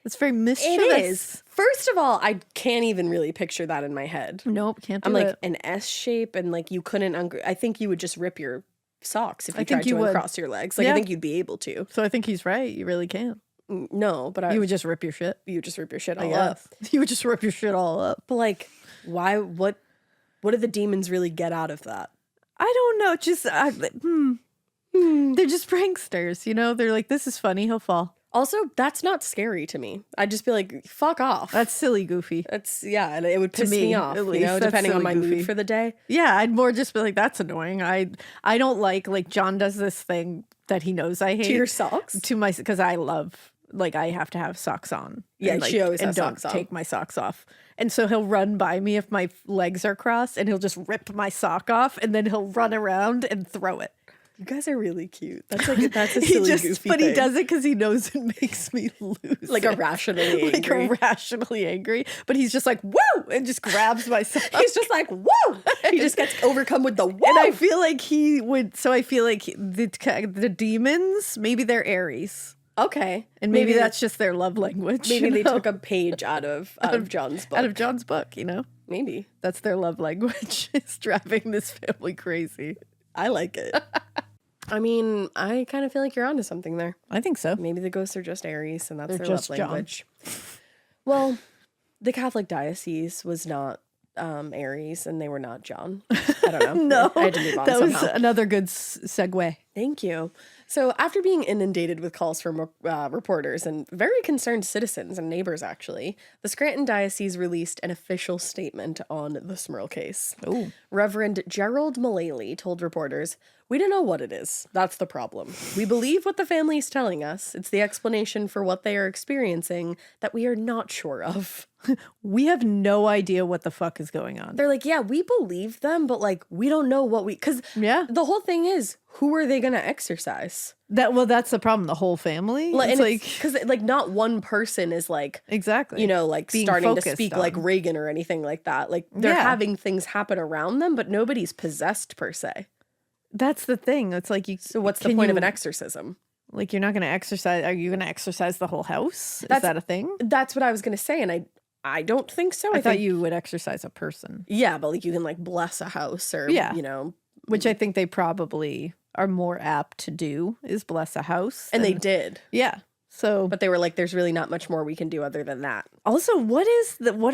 [SPEAKER 2] It's very mischievous.
[SPEAKER 1] It is. First of all, I can't even really picture that in my head.
[SPEAKER 2] Nope, can't do
[SPEAKER 1] I'm like
[SPEAKER 2] it.
[SPEAKER 1] an S shape, and like you couldn't. I think you would just rip your socks if you
[SPEAKER 2] I think
[SPEAKER 1] tried
[SPEAKER 2] you
[SPEAKER 1] to
[SPEAKER 2] would.
[SPEAKER 1] uncross your legs. Like I
[SPEAKER 2] Yeah.
[SPEAKER 1] think you'd be able to.
[SPEAKER 2] So I think he's right. You really can.
[SPEAKER 1] No, but
[SPEAKER 2] You would just rip your shit.
[SPEAKER 1] you just rip your shit
[SPEAKER 2] I
[SPEAKER 1] all up.
[SPEAKER 2] guess. You would just rip your shit all up.
[SPEAKER 1] But like, why? What did the demons really get out of that?
[SPEAKER 2] I don't know. Just, they're just pranksters, you know? They're like, this is funny. He'll fall.
[SPEAKER 1] Also, that's not scary to me. I'd just be like, fuck off.
[SPEAKER 2] That's silly, goofy.
[SPEAKER 1] That's yeah, and it would piss
[SPEAKER 2] me,
[SPEAKER 1] me off.
[SPEAKER 2] at
[SPEAKER 1] You
[SPEAKER 2] least,
[SPEAKER 1] know,
[SPEAKER 2] that's
[SPEAKER 1] depending on
[SPEAKER 2] silly
[SPEAKER 1] my
[SPEAKER 2] goofy.
[SPEAKER 1] mood for the day.
[SPEAKER 2] Yeah, I'd more just be like, that's annoying. I don't like John does this thing that he knows I hate.
[SPEAKER 1] To your socks?
[SPEAKER 2] To my, because I love, like, I have to have socks on.
[SPEAKER 1] Yeah,
[SPEAKER 2] and, like,
[SPEAKER 1] she always
[SPEAKER 2] and
[SPEAKER 1] has
[SPEAKER 2] don't
[SPEAKER 1] socks on.
[SPEAKER 2] take my socks off. And so he'll run by me if my legs are crossed, and he'll just rip my sock off, and then he'll run around and throw it.
[SPEAKER 1] You guys are really cute. That's a silly goofy
[SPEAKER 2] But
[SPEAKER 1] thing.
[SPEAKER 2] he does it because he knows it makes me lose.
[SPEAKER 1] like
[SPEAKER 2] it.
[SPEAKER 1] irrationally
[SPEAKER 2] Like
[SPEAKER 1] angry.
[SPEAKER 2] irrationally angry. But he's just like, woo! And just grabs my sock.
[SPEAKER 1] He's just like, woo! He just gets overcome with the woo!
[SPEAKER 2] And I feel like he would. So I feel like the demons, maybe they're Aries,
[SPEAKER 1] okay.
[SPEAKER 2] and maybe that's just their love language.
[SPEAKER 1] Maybe
[SPEAKER 2] you
[SPEAKER 1] they
[SPEAKER 2] know?
[SPEAKER 1] took a page out of John's book.
[SPEAKER 2] out of John's book. You know,
[SPEAKER 1] Maybe.
[SPEAKER 2] that's their love language. It's driving this family crazy.
[SPEAKER 1] I like it. I mean, I kind of feel like you're onto something there.
[SPEAKER 2] I think so.
[SPEAKER 1] Maybe the ghosts are just Aries and that's
[SPEAKER 2] They're
[SPEAKER 1] their
[SPEAKER 2] just
[SPEAKER 1] love
[SPEAKER 2] John.
[SPEAKER 1] language. Well, the Catholic diocese was not Aries and they were not John. I don't know.
[SPEAKER 2] No,
[SPEAKER 1] I had to move on
[SPEAKER 2] that
[SPEAKER 1] somehow.
[SPEAKER 2] was another good segue.
[SPEAKER 1] Thank you. So, after being inundated with calls from reporters and very concerned citizens and neighbors, actually, the Scranton Diocese released an official statement on the Smurl case.
[SPEAKER 2] Ooh.
[SPEAKER 1] Reverend Gerald Mullally told reporters, "We don't know what it is. That's the problem. We believe what the family is telling us. It's the explanation for what they are experiencing that we are not sure of."
[SPEAKER 2] We have no idea what the fuck is going on.
[SPEAKER 1] They're like, yeah, we believe them, but like, we don't know what because
[SPEAKER 2] Yeah.
[SPEAKER 1] the whole thing is, who are they going to exorcise?
[SPEAKER 2] That's the problem. The whole family.
[SPEAKER 1] Like,
[SPEAKER 2] It's
[SPEAKER 1] and
[SPEAKER 2] like
[SPEAKER 1] because like not one person is like,
[SPEAKER 2] exactly.
[SPEAKER 1] you know, like
[SPEAKER 2] Being
[SPEAKER 1] starting to
[SPEAKER 2] focused
[SPEAKER 1] speak like
[SPEAKER 2] on.
[SPEAKER 1] Reagan or anything like that. Like they're
[SPEAKER 2] Yeah.
[SPEAKER 1] having things happen around them, but nobody's possessed per se.
[SPEAKER 2] That's the thing. It's like you.
[SPEAKER 1] So what's the
[SPEAKER 2] can
[SPEAKER 1] point of
[SPEAKER 2] you-
[SPEAKER 1] an exorcism?
[SPEAKER 2] Like you're not going to exercise. Are you going to exercise the whole house?
[SPEAKER 1] That's-
[SPEAKER 2] Is that a thing?
[SPEAKER 1] That's what I was going to say, and I don't think so.
[SPEAKER 2] I thought
[SPEAKER 1] think,
[SPEAKER 2] you would exercise a person,
[SPEAKER 1] yeah, but like you can like bless a house or
[SPEAKER 2] Yeah.
[SPEAKER 1] you know,
[SPEAKER 2] which I think they probably are more apt to do is bless a house.
[SPEAKER 1] and they did,
[SPEAKER 2] Yeah. So,
[SPEAKER 1] but they were like, there's really not much more we can do other than that.
[SPEAKER 2] also, what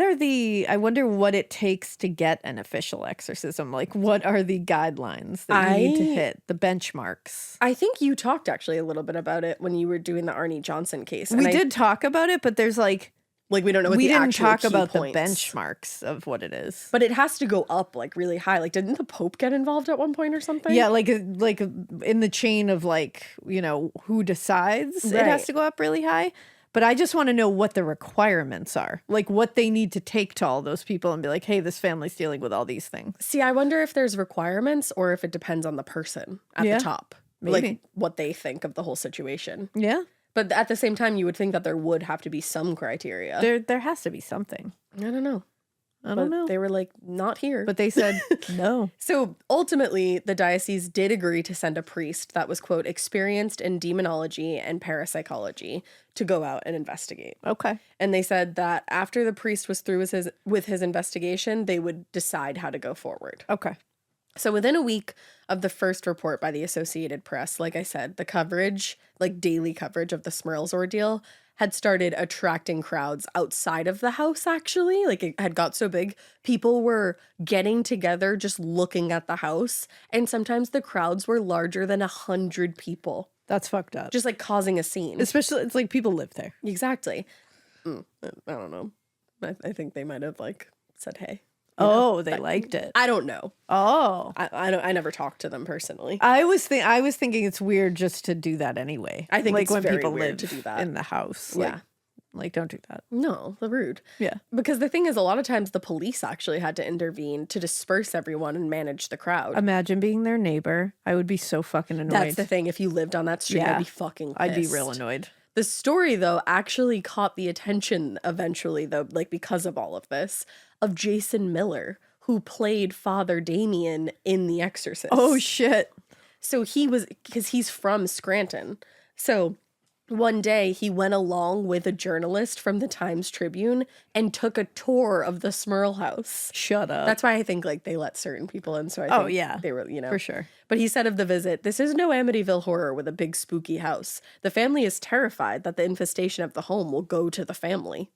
[SPEAKER 2] are the, I wonder what it takes to get an official exorcism. Like, what are the guidelines that you need to hit, the benchmarks?
[SPEAKER 1] I think you talked actually a little bit about it when you were doing the Arnie Johnson case. and
[SPEAKER 2] We
[SPEAKER 1] I-
[SPEAKER 2] did talk about it, but there's like,
[SPEAKER 1] like we don't know what
[SPEAKER 2] we
[SPEAKER 1] the
[SPEAKER 2] didn't
[SPEAKER 1] actual
[SPEAKER 2] talk
[SPEAKER 1] key
[SPEAKER 2] about
[SPEAKER 1] points.
[SPEAKER 2] the benchmarks of what it is.
[SPEAKER 1] But it has to go up like really high. Like, didn't the Pope get involved at one point or something?
[SPEAKER 2] Yeah, like in the chain of like, you know, who decides, it
[SPEAKER 1] Right.
[SPEAKER 2] has to go up really high. But I just want to know what the requirements are, like what they need to take to all those people and be like, hey, this family's dealing with all these things.
[SPEAKER 1] See, I wonder if there's requirements or if it depends on the person at
[SPEAKER 2] Yeah,
[SPEAKER 1] the top.
[SPEAKER 2] maybe.
[SPEAKER 1] Like what they think of the whole situation.
[SPEAKER 2] Yeah,
[SPEAKER 1] But at the same time, you would think that there would have to be some criteria.
[SPEAKER 2] there has to be something.
[SPEAKER 1] I don't know.
[SPEAKER 2] I don't know.
[SPEAKER 1] They were like, not here.
[SPEAKER 2] But they said no.
[SPEAKER 1] So ultimately, the diocese did agree to send a priest that was, quote, experienced in demonology and parapsychology to go out and investigate.
[SPEAKER 2] Okay.
[SPEAKER 1] And they said that after the priest was through with his investigation, they would decide how to go forward.
[SPEAKER 2] Okay.
[SPEAKER 1] So within a week of the first report by the Associated Press, like I said, the coverage, like daily coverage of the Smurls ordeal, had started attracting crowds outside of the house, actually. Like it had got so big. People were getting together just looking at the house. And sometimes the crowds were larger than 100 people,
[SPEAKER 2] That's fucked up.
[SPEAKER 1] just like causing a scene.
[SPEAKER 2] Especially, it's like people live there.
[SPEAKER 1] Exactly. I don't know. I think they might have like said hey.
[SPEAKER 2] Oh, they liked it.
[SPEAKER 1] I don't know.
[SPEAKER 2] Oh,
[SPEAKER 1] I never talked to them personally.
[SPEAKER 2] I was thinking it's weird just to do that anyway.
[SPEAKER 1] I think
[SPEAKER 2] like
[SPEAKER 1] it's
[SPEAKER 2] when
[SPEAKER 1] very
[SPEAKER 2] people
[SPEAKER 1] weird
[SPEAKER 2] live
[SPEAKER 1] to do that.
[SPEAKER 2] in the house.
[SPEAKER 1] Yeah.
[SPEAKER 2] Like don't do that.
[SPEAKER 1] No, the rude.
[SPEAKER 2] Yeah.
[SPEAKER 1] Because the thing is, a lot of times the police actually had to intervene to disperse everyone and manage the crowd.
[SPEAKER 2] Imagine being their neighbor. I would be so fucking annoyed.
[SPEAKER 1] That's the thing. If you lived on that street,
[SPEAKER 2] Yeah.
[SPEAKER 1] I'd be fucking pissed.
[SPEAKER 2] I'd be real annoyed.
[SPEAKER 1] The story, though, actually caught the attention eventually, though, like because of all of this, of Jason Miller, who played Father Damien in The Exorcist.
[SPEAKER 2] Oh, shit.
[SPEAKER 1] So because he's from Scranton. So one day he went along with a journalist from the Times Tribune and took a tour of the Smurl house.
[SPEAKER 2] Shut up.
[SPEAKER 1] That's why I think like they let certain people in. So I think
[SPEAKER 2] yeah.
[SPEAKER 1] they were,
[SPEAKER 2] For sure.
[SPEAKER 1] But he said of the visit, "This is no Amityville horror with a big spooky house. The family is terrified that the infestation of the home will go to the family."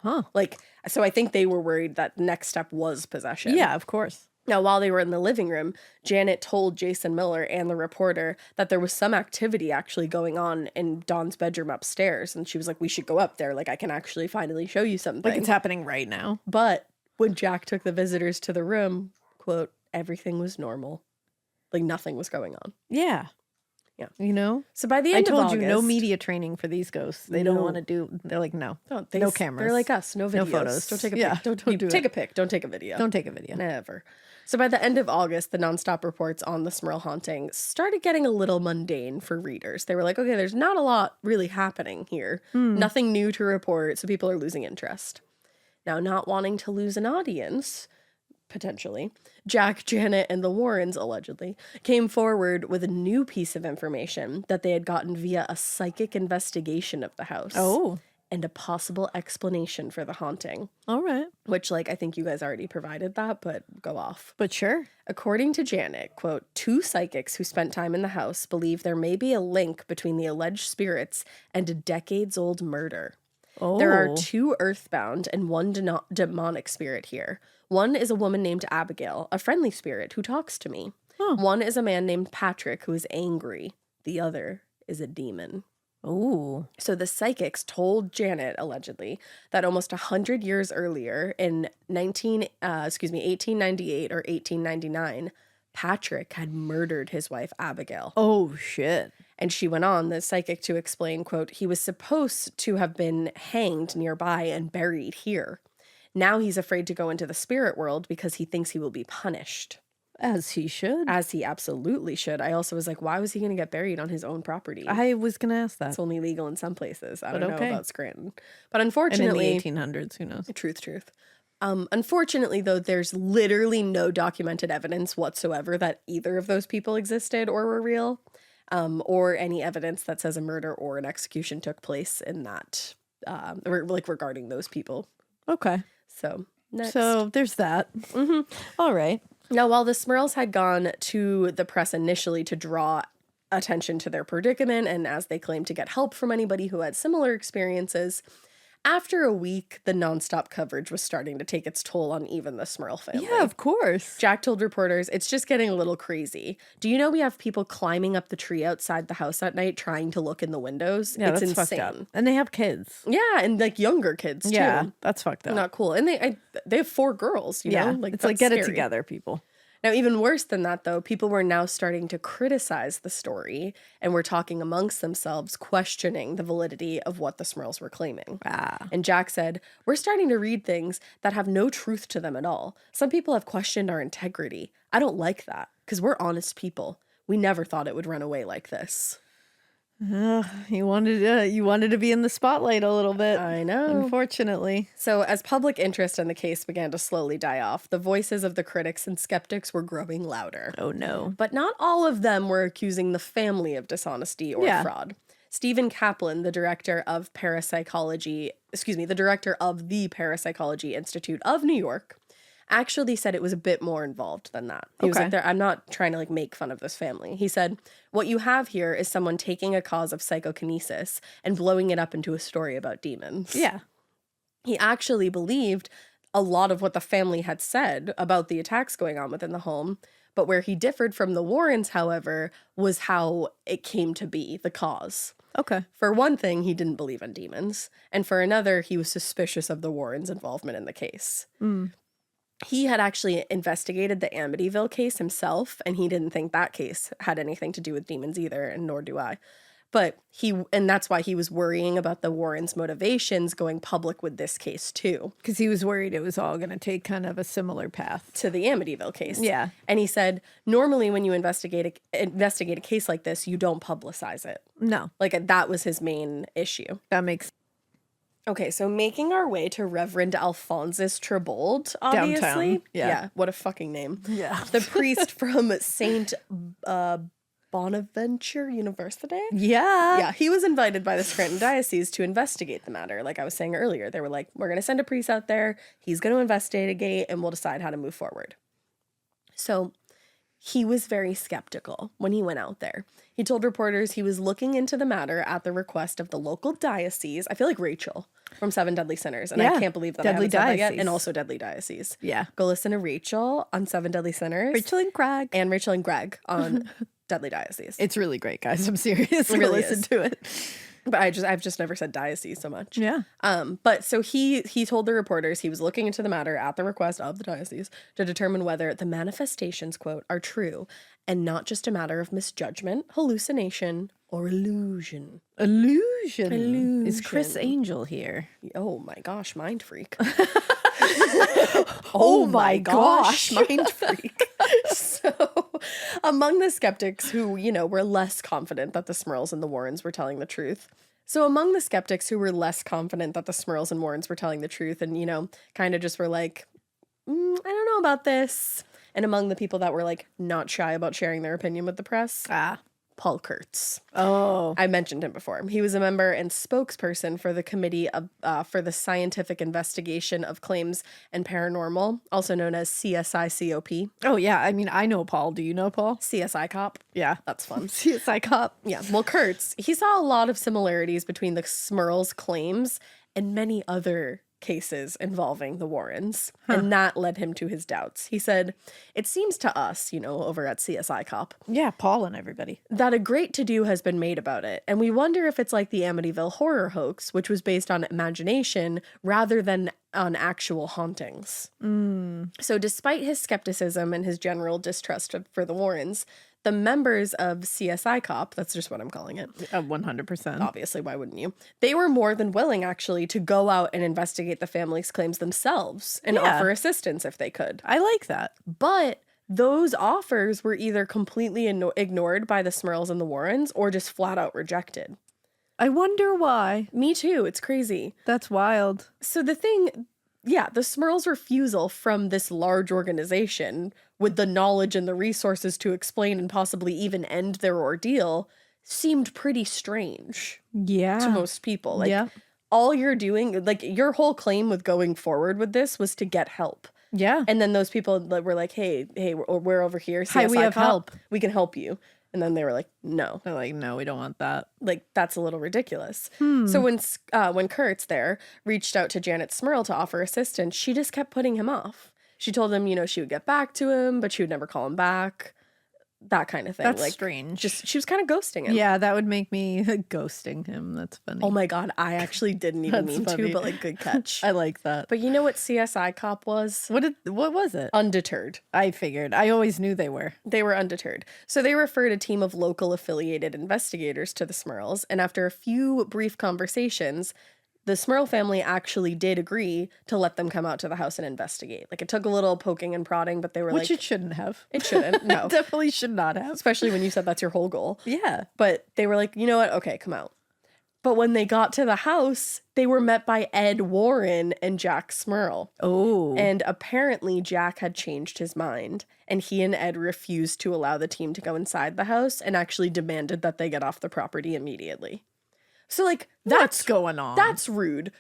[SPEAKER 2] Huh.
[SPEAKER 1] Like, so I think they were worried that the next step was possession.
[SPEAKER 2] Yeah, of course.
[SPEAKER 1] Now, while they were in the living room, Janet told Jason Miller and the reporter that there was some activity actually going on in Dawn's bedroom upstairs. And she was like, "We should go up there. Like, I can actually finally show you something."
[SPEAKER 2] Like it's happening right now.
[SPEAKER 1] But when Jack took the visitors to the room, quote, "everything was normal." Like nothing was going on.
[SPEAKER 2] Yeah.
[SPEAKER 1] Yeah.
[SPEAKER 2] You know?
[SPEAKER 1] So by the
[SPEAKER 2] I
[SPEAKER 1] end of
[SPEAKER 2] told
[SPEAKER 1] August,
[SPEAKER 2] you no media training for these ghosts. They don't want to do. They're like, no. No cameras.
[SPEAKER 1] They're like us. No videos.
[SPEAKER 2] No photos.
[SPEAKER 1] Don't take a
[SPEAKER 2] Yeah,
[SPEAKER 1] pic. Don't
[SPEAKER 2] do
[SPEAKER 1] take
[SPEAKER 2] it.
[SPEAKER 1] a pic. Don't take a video.
[SPEAKER 2] Don't take a video.
[SPEAKER 1] Never. So by the end of August, the nonstop reports on the Smurl haunting started getting a little mundane for readers. They were like, okay, there's not a lot really happening here. Nothing new to report, so people are losing interest. Now, not wanting to lose an audience, potentially, Jack, Janet, and the Warrens, allegedly, came forward with a new piece of information that they had gotten via a psychic investigation of the house.
[SPEAKER 2] Oh.
[SPEAKER 1] And a possible explanation for the haunting.
[SPEAKER 2] All right.
[SPEAKER 1] Which, like, I think you guys already provided that, but go off.
[SPEAKER 2] But sure.
[SPEAKER 1] According to Janet, quote, 2 psychics who spent time in the house believe there may be a link between the alleged spirits and a decades-old murder.
[SPEAKER 2] Oh.
[SPEAKER 1] There are 2 earthbound and 1 demonic spirit here. One is a woman named Abigail, a friendly spirit who talks to me.
[SPEAKER 2] Huh.
[SPEAKER 1] One is a man named Patrick who is angry. The other is a demon.
[SPEAKER 2] Ooh.
[SPEAKER 1] So the psychics told Janet, allegedly, that almost 100 years earlier in 1898 or 1899, Patrick had murdered his wife, Abigail.
[SPEAKER 2] Oh, shit.
[SPEAKER 1] And she went on, the psychic, to explain, quote, "He was supposed to have been hanged nearby and buried here. Now he's afraid to go into the spirit world because he thinks he will be punished."
[SPEAKER 2] As he should.
[SPEAKER 1] As he absolutely should. I also was like, why was he going to get buried on his own property?
[SPEAKER 2] I was going to ask that.
[SPEAKER 1] It's only legal in some places. I don't know
[SPEAKER 2] okay.
[SPEAKER 1] about Scranton. But
[SPEAKER 2] And
[SPEAKER 1] unfortunately...
[SPEAKER 2] in the 1800s, who knows?
[SPEAKER 1] Truth. Unfortunately, though, there's literally no documented evidence whatsoever that either of those people existed or were real, or any evidence that says a murder or an execution took place in that, regarding those people.
[SPEAKER 2] Okay.
[SPEAKER 1] So, next.
[SPEAKER 2] So there's that.
[SPEAKER 1] Mm-hmm.
[SPEAKER 2] All right.
[SPEAKER 1] Now, while the Smurls had gone to the press initially to draw attention to their predicament, and as they claimed to get help from anybody who had similar experiences, after a week, the nonstop coverage was starting to take its toll on even the Smurl family.
[SPEAKER 2] Yeah, of course.
[SPEAKER 1] Jack told reporters, "It's just getting a little crazy. Do you know we have people climbing up the tree outside the house at night trying to look in the windows?
[SPEAKER 2] Yeah,
[SPEAKER 1] it's
[SPEAKER 2] that's
[SPEAKER 1] insane."
[SPEAKER 2] fucked up. And they have kids.
[SPEAKER 1] Yeah, and like younger kids too.
[SPEAKER 2] Yeah, that's fucked up.
[SPEAKER 1] Not cool. And they have 4 girls, you know?
[SPEAKER 2] It's like,
[SPEAKER 1] that's
[SPEAKER 2] get it
[SPEAKER 1] scary.
[SPEAKER 2] together, people.
[SPEAKER 1] Now, even worse than that, though, people were now starting to criticize the story and were talking amongst themselves, questioning the validity of what the Smurls were claiming. And Jack said, "We're starting to read things that have no truth to them at all. Some people have questioned our integrity. I don't like that, because we're honest people. We never thought it would run away like this."
[SPEAKER 2] You wanted to be in the spotlight a little bit.
[SPEAKER 1] I know.
[SPEAKER 2] Unfortunately.
[SPEAKER 1] So as public interest in the case began to slowly die off, the voices of the critics and skeptics were growing louder.
[SPEAKER 2] Oh, no.
[SPEAKER 1] But not all of them were accusing the family of dishonesty or fraud. Stephen Kaplan, the director of the Parapsychology Institute of New York, actually said it was a bit more involved than that. He was like, I'm not trying to make fun of this family. He said, "What you have here is someone taking a cause of psychokinesis and blowing it up into a story about demons."
[SPEAKER 2] Yeah.
[SPEAKER 1] He actually believed a lot of what the family had said about the attacks going on within the home, but where he differed from the Warrens, however, was how it came to be, the cause.
[SPEAKER 2] Okay.
[SPEAKER 1] For one thing, he didn't believe in demons, and for another, he was suspicious of the Warrens' involvement in the case. he had actually investigated the Amityville case himself, and he didn't think that case had anything to do with demons either, and nor do I. But and that's why he was worrying about the Warrens' motivations going public with this case too.
[SPEAKER 2] Because he was worried it was all going to take kind of a similar path
[SPEAKER 1] To the Amityville case.
[SPEAKER 2] Yeah.
[SPEAKER 1] And he said, normally when you investigate a case like this, you don't publicize it.
[SPEAKER 2] No,
[SPEAKER 1] Like, that was his main issue.
[SPEAKER 2] that makes
[SPEAKER 1] Okay, so making our way to Reverend Alphonsus Trebold, obviously.
[SPEAKER 2] Downtown, yeah.
[SPEAKER 1] What a fucking name.
[SPEAKER 2] Yeah.
[SPEAKER 1] The priest from St. Bonaventure University? Yeah, he was invited by the Scranton Diocese to investigate the matter. Like I was saying earlier, they were like, we're going to send a priest out there. He's going to investigate, and we'll decide how to move forward. So he was very skeptical when he went out there. He told reporters he was looking into the matter at the request of the local diocese. I feel like Rachel from Seven Deadly Sinners, and I
[SPEAKER 2] Yeah.
[SPEAKER 1] can't believe that
[SPEAKER 2] Deadly
[SPEAKER 1] I haven't said that yet.
[SPEAKER 2] Diocese.
[SPEAKER 1] And also Deadly Diocese.
[SPEAKER 2] Yeah.
[SPEAKER 1] Go listen to Rachel on Seven Deadly Sinners.
[SPEAKER 2] Rachel and Craig.
[SPEAKER 1] And Rachel and Greg on Deadly Diocese.
[SPEAKER 2] It's really great, guys. I'm serious.
[SPEAKER 1] really
[SPEAKER 2] Listen
[SPEAKER 1] is.
[SPEAKER 2] to it.
[SPEAKER 1] But I've just never said diocese so much.
[SPEAKER 2] Yeah.
[SPEAKER 1] But so he told the reporters he was looking into the matter at the request of the diocese to determine whether the manifestations, quote, are true and not just a matter of misjudgment, hallucination, or illusion.
[SPEAKER 2] Illusion. Is Chris
[SPEAKER 1] Illusion.
[SPEAKER 2] Angel here?
[SPEAKER 1] Oh my gosh, mind freak.
[SPEAKER 2] Oh my gosh.
[SPEAKER 1] mind freak. So, among the skeptics who, were less confident that the Smurls and the Warrens were telling the truth. So, among the skeptics who were less confident that the Smurls and Warrens were telling the truth and, kind of just were like, I don't know about this. And among the people that were like not shy about sharing their opinion with the press, Paul Kurtz.
[SPEAKER 2] Oh.
[SPEAKER 1] I mentioned him before. He was a member and spokesperson for the Committee of for the Scientific Investigation of Claims and Paranormal, also known as CSI-COP.
[SPEAKER 2] Oh, yeah. I mean, I know Paul. Do you know Paul?
[SPEAKER 1] CSI Cop.
[SPEAKER 2] Yeah.
[SPEAKER 1] That's fun.
[SPEAKER 2] CSI Cop.
[SPEAKER 1] Yeah. Well, Kurtz, he saw a lot of similarities between the Smurls' claims and many other cases involving the Warrens, and that led him to his doubts. He said, it seems to us, over at CSI Cop,
[SPEAKER 2] Yeah, Paul and everybody.
[SPEAKER 1] that a great to-do has been made about it, and we wonder if it's like the Amityville horror hoax, which was based on imagination rather than on actual hauntings. So despite his skepticism and his general distrust for the Warrens, the members of CSI Cop, that's just what I'm calling it,
[SPEAKER 2] 100%.
[SPEAKER 1] obviously, why wouldn't you? They were more than willing, actually, to go out and investigate the family's claims themselves and
[SPEAKER 2] Yeah.
[SPEAKER 1] offer assistance if they could.
[SPEAKER 2] I like that.
[SPEAKER 1] But those offers were either completely ignored by the Smurls and the Warrens or just flat out rejected.
[SPEAKER 2] I wonder why.
[SPEAKER 1] Me too. It's crazy.
[SPEAKER 2] That's wild.
[SPEAKER 1] So the Smurls' refusal from this large organization with the knowledge and the resources to explain and possibly even end their ordeal seemed pretty strange
[SPEAKER 2] Yeah.
[SPEAKER 1] to most people. Like,
[SPEAKER 2] Yeah.
[SPEAKER 1] all you're doing, like, your whole claim with going forward with this was to get help.
[SPEAKER 2] Yeah.
[SPEAKER 1] And then those people that were like, hey, we're over here.
[SPEAKER 2] Hi, we
[SPEAKER 1] CSI
[SPEAKER 2] have
[SPEAKER 1] Cop,
[SPEAKER 2] help.
[SPEAKER 1] We can help you. And then they were like, no.
[SPEAKER 2] They're like, no, we don't want that.
[SPEAKER 1] Like, that's a little ridiculous. So when Kurtz there reached out to Janet Smurl to offer assistance, she just kept putting him off. She told him, she would get back to him, but she would never call him back. That kind of thing.
[SPEAKER 2] That's
[SPEAKER 1] like,
[SPEAKER 2] strange.
[SPEAKER 1] She was kind of ghosting him.
[SPEAKER 2] Yeah, that would make me ghosting him. That's funny.
[SPEAKER 1] Oh my God, I actually didn't even
[SPEAKER 2] That's
[SPEAKER 1] mean
[SPEAKER 2] funny.
[SPEAKER 1] to, but like, good catch.
[SPEAKER 2] I like that.
[SPEAKER 1] But you know what CSI Cop was?
[SPEAKER 2] What was it?
[SPEAKER 1] Undeterred.
[SPEAKER 2] I figured. I always knew they were.
[SPEAKER 1] They were undeterred. So they referred a team of local affiliated investigators to the Smurls, and after a few brief conversations, the Smurl family actually did agree to let them come out to the house and investigate. Like, it took a little poking and prodding, but they were
[SPEAKER 2] Which
[SPEAKER 1] like,
[SPEAKER 2] it shouldn't have.
[SPEAKER 1] it shouldn't. No.
[SPEAKER 2] Definitely should not have.
[SPEAKER 1] Especially when you said that's your whole goal.
[SPEAKER 2] Yeah.
[SPEAKER 1] But they were like, you know what? Okay, come out. But when they got to the house, they were met by Ed Warren and Jack Smurl.
[SPEAKER 2] Oh.
[SPEAKER 1] And apparently Jack had changed his mind, and he and Ed refused to allow the team to go inside the house and actually demanded that they get off the property immediately. So, like,
[SPEAKER 2] What's going on?
[SPEAKER 1] That's rude.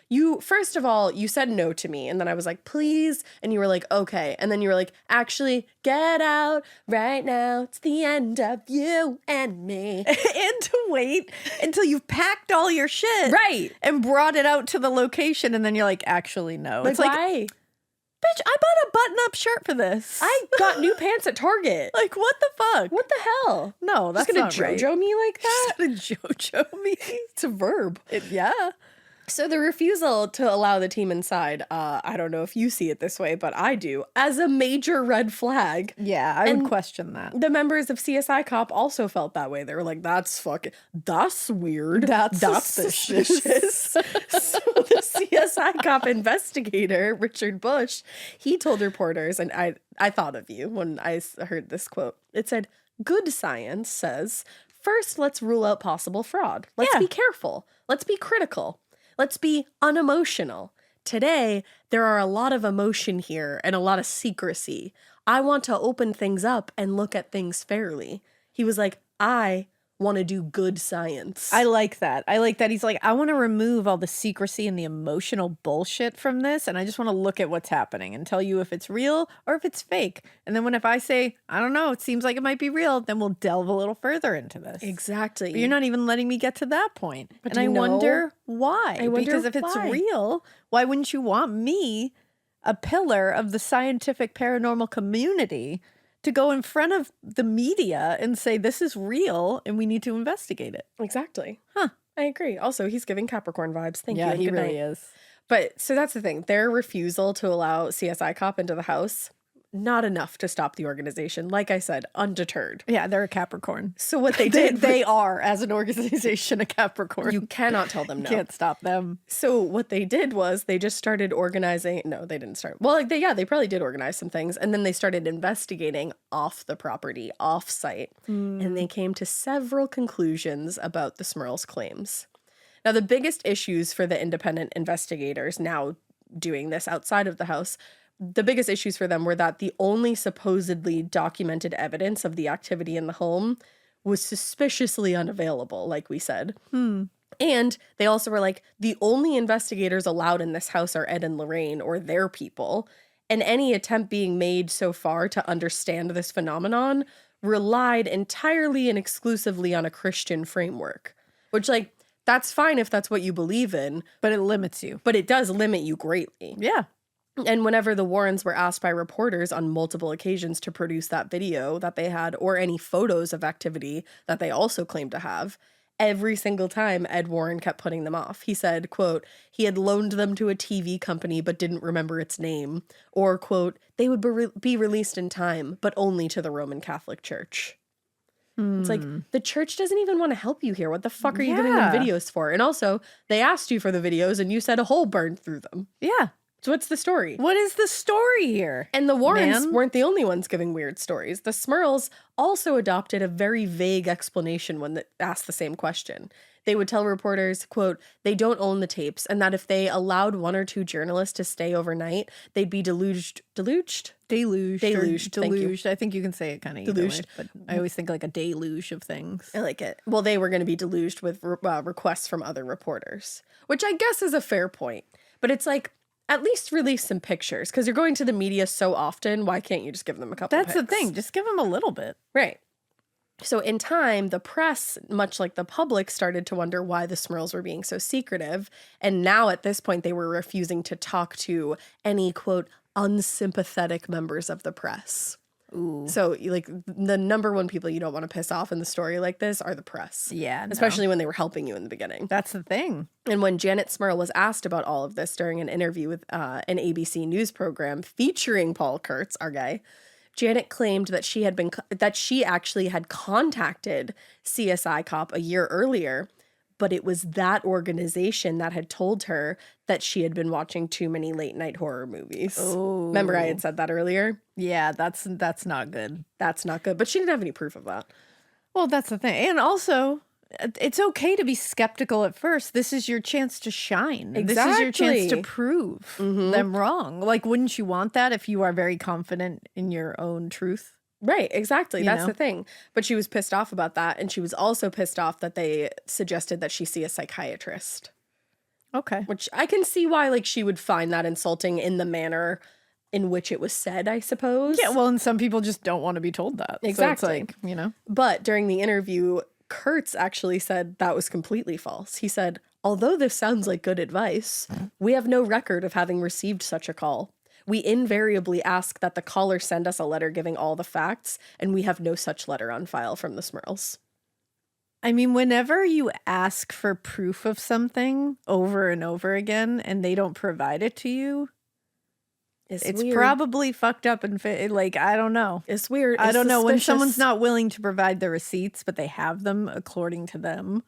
[SPEAKER 1] First of all, you said no to me, and then I was like, please, and you were like, okay, and then you were like, actually, get out right now. It's the end of you and me.
[SPEAKER 2] and to wait until you've packed all your shit.
[SPEAKER 1] Right.
[SPEAKER 2] And brought it out to the location, and then you're like, actually, no.
[SPEAKER 1] Like,
[SPEAKER 2] It's like,
[SPEAKER 1] why?
[SPEAKER 2] bitch, I bought a button-up shirt for this.
[SPEAKER 1] I got new pants at Target.
[SPEAKER 2] Like, what the fuck?
[SPEAKER 1] What the hell?
[SPEAKER 2] No, that's
[SPEAKER 1] Just gonna
[SPEAKER 2] not right.
[SPEAKER 1] JoJo me like that?
[SPEAKER 2] Just gonna JoJo me?
[SPEAKER 1] It's a verb.
[SPEAKER 2] Yeah.
[SPEAKER 1] So the refusal to allow the team inside, I don't know if you see it this way, but I do, as a major red flag.
[SPEAKER 2] Yeah, I would
[SPEAKER 1] And
[SPEAKER 2] question that.
[SPEAKER 1] The members of CSI Cop also felt that way. They were like, that's weird.
[SPEAKER 2] That's
[SPEAKER 1] suspicious. So the CSI Cop investigator, Richard Bush, he told reporters, and I thought of you when I heard this quote. It said, "Good science says, first, let's rule out possible fraud. Let's be careful. Let's be critical. Let's be unemotional. Today, there are a lot of emotion here and a lot of secrecy. I want to open things up and look at things fairly." He was like, I want to do good science.
[SPEAKER 2] I like that. I like that. He's like, I want to remove all the secrecy and the emotional bullshit from this. And I just want to look at what's happening and tell you if it's real or if it's fake. And then if I say, I don't know, it seems like it might be real, then we'll delve a little further into this.
[SPEAKER 1] Exactly.
[SPEAKER 2] But you're not even letting me get to that point.
[SPEAKER 1] But
[SPEAKER 2] and I wonder why. Because if it's
[SPEAKER 1] why.
[SPEAKER 2] real, why wouldn't you want me, a pillar of the scientific paranormal community, to go in front of the media and say, this is real and we need to investigate it?
[SPEAKER 1] Exactly.
[SPEAKER 2] Huh.
[SPEAKER 1] I agree. Also, he's giving Capricorn vibes. Thank you.
[SPEAKER 2] Yeah,
[SPEAKER 1] and
[SPEAKER 2] he
[SPEAKER 1] good
[SPEAKER 2] really
[SPEAKER 1] night.
[SPEAKER 2] is.
[SPEAKER 1] But so that's the thing. Their refusal to allow CSI Cop into the house, not enough to stop the organization. Like I said, undeterred.
[SPEAKER 2] Yeah, they're a Capricorn.
[SPEAKER 1] So what they did,
[SPEAKER 2] they are, as an organization, a Capricorn.
[SPEAKER 1] you cannot tell them no.
[SPEAKER 2] Can't stop them.
[SPEAKER 1] So what they did was they just started organizing. No, they didn't start. Well, they probably did organize some things. And then they started investigating off the property, off site. And they came to several conclusions about the Smurls' claims. Now, the biggest issues for the independent investigators now doing this outside of the house, the biggest issues for them were that the only supposedly documented evidence of the activity in the home was suspiciously unavailable, like we said. And they also were like, the only investigators allowed in this house are Ed and Lorraine, or their people. And any attempt being made so far to understand this phenomenon relied entirely and exclusively on a Christian framework. Which, like, that's fine if that's what you believe in.
[SPEAKER 2] But it limits you.
[SPEAKER 1] But it does limit you greatly.
[SPEAKER 2] Yeah.
[SPEAKER 1] And whenever the Warrens were asked by reporters on multiple occasions to produce that video that they had, or any photos of activity that they also claimed to have, every single time Ed Warren kept putting them off. He said, quote, he had loaned them to a TV company but didn't remember its name. Or, quote, they would be released in time, but only to the Roman Catholic Church. It's like, the church doesn't even want to help you here. What the fuck are you getting them videos for? And also, they asked you for the videos and you said a hole burned through them.
[SPEAKER 2] Yeah.
[SPEAKER 1] So what's the story?
[SPEAKER 2] What is the story here?
[SPEAKER 1] And the Warrens weren't the only ones giving weird stories. The Smurls also adopted a very vague explanation when they asked the same question. They would tell reporters, quote, they don't own the tapes, and that if they allowed one or two journalists to stay overnight, they'd be deluged.
[SPEAKER 2] Deluged.
[SPEAKER 1] Thank you.
[SPEAKER 2] I think you can say it kind of either way, but I always think like a deluge of things.
[SPEAKER 1] I like it. Well, they were going to be deluged with requests from other reporters, which I guess is a fair point. But it's like, at least release some pictures, because you're going to the media so often. Why can't you just give them a couple
[SPEAKER 2] That's
[SPEAKER 1] pics?
[SPEAKER 2] the thing. Just give them a little bit.
[SPEAKER 1] Right. So in time, the press, much like the public, started to wonder why the Smurls were being so secretive. And now at this point, they were refusing to talk to any, quote, unsympathetic members of the press.
[SPEAKER 2] Ooh.
[SPEAKER 1] So, like, the number one people you don't want to piss off in the story like this are the press.
[SPEAKER 2] Yeah.
[SPEAKER 1] Especially when they were helping you in the beginning.
[SPEAKER 2] That's the thing.
[SPEAKER 1] And when Janet Smurl was asked about all of this during an interview with an ABC News program featuring Paul Kurtz, our guy, Janet claimed that she actually had contacted CSI Cop a year earlier, but it was that organization that had told her that she had been watching too many late night horror movies.
[SPEAKER 2] Oh.
[SPEAKER 1] Remember I had said that earlier?
[SPEAKER 2] Yeah, that's not good.
[SPEAKER 1] That's not good, but she didn't have any proof of that.
[SPEAKER 2] Well, that's the thing. And also, it's okay to be skeptical at first. This is your chance to shine.
[SPEAKER 1] Exactly.
[SPEAKER 2] This is your chance to prove them wrong. Like, wouldn't you want that if you are very confident in your own truth?
[SPEAKER 1] Right, exactly. That's
[SPEAKER 2] know?
[SPEAKER 1] the thing. But she was pissed off about that, and she was also pissed off that they suggested that she see a psychiatrist.
[SPEAKER 2] Okay.
[SPEAKER 1] Which I can see why, like, she would find that insulting in the manner in which it was said, I suppose.
[SPEAKER 2] Yeah, well, and some people just don't want to be told that.
[SPEAKER 1] Exactly.
[SPEAKER 2] So it's like,
[SPEAKER 1] But during the interview, Kurtz actually said that was completely false. He said, although this sounds like good advice, we have no record of having received such a call. We invariably ask that the caller send us a letter giving all the facts, and we have no such letter on file from the Smurls.
[SPEAKER 2] I mean, whenever you ask for proof of something over and over again and they don't provide it to you, it's
[SPEAKER 1] weird.
[SPEAKER 2] probably fucked up and like, I don't know.
[SPEAKER 1] It's weird.
[SPEAKER 2] I
[SPEAKER 1] It's
[SPEAKER 2] don't know. When
[SPEAKER 1] suspicious.
[SPEAKER 2] someone's not willing to provide the receipts, but they have them according to them,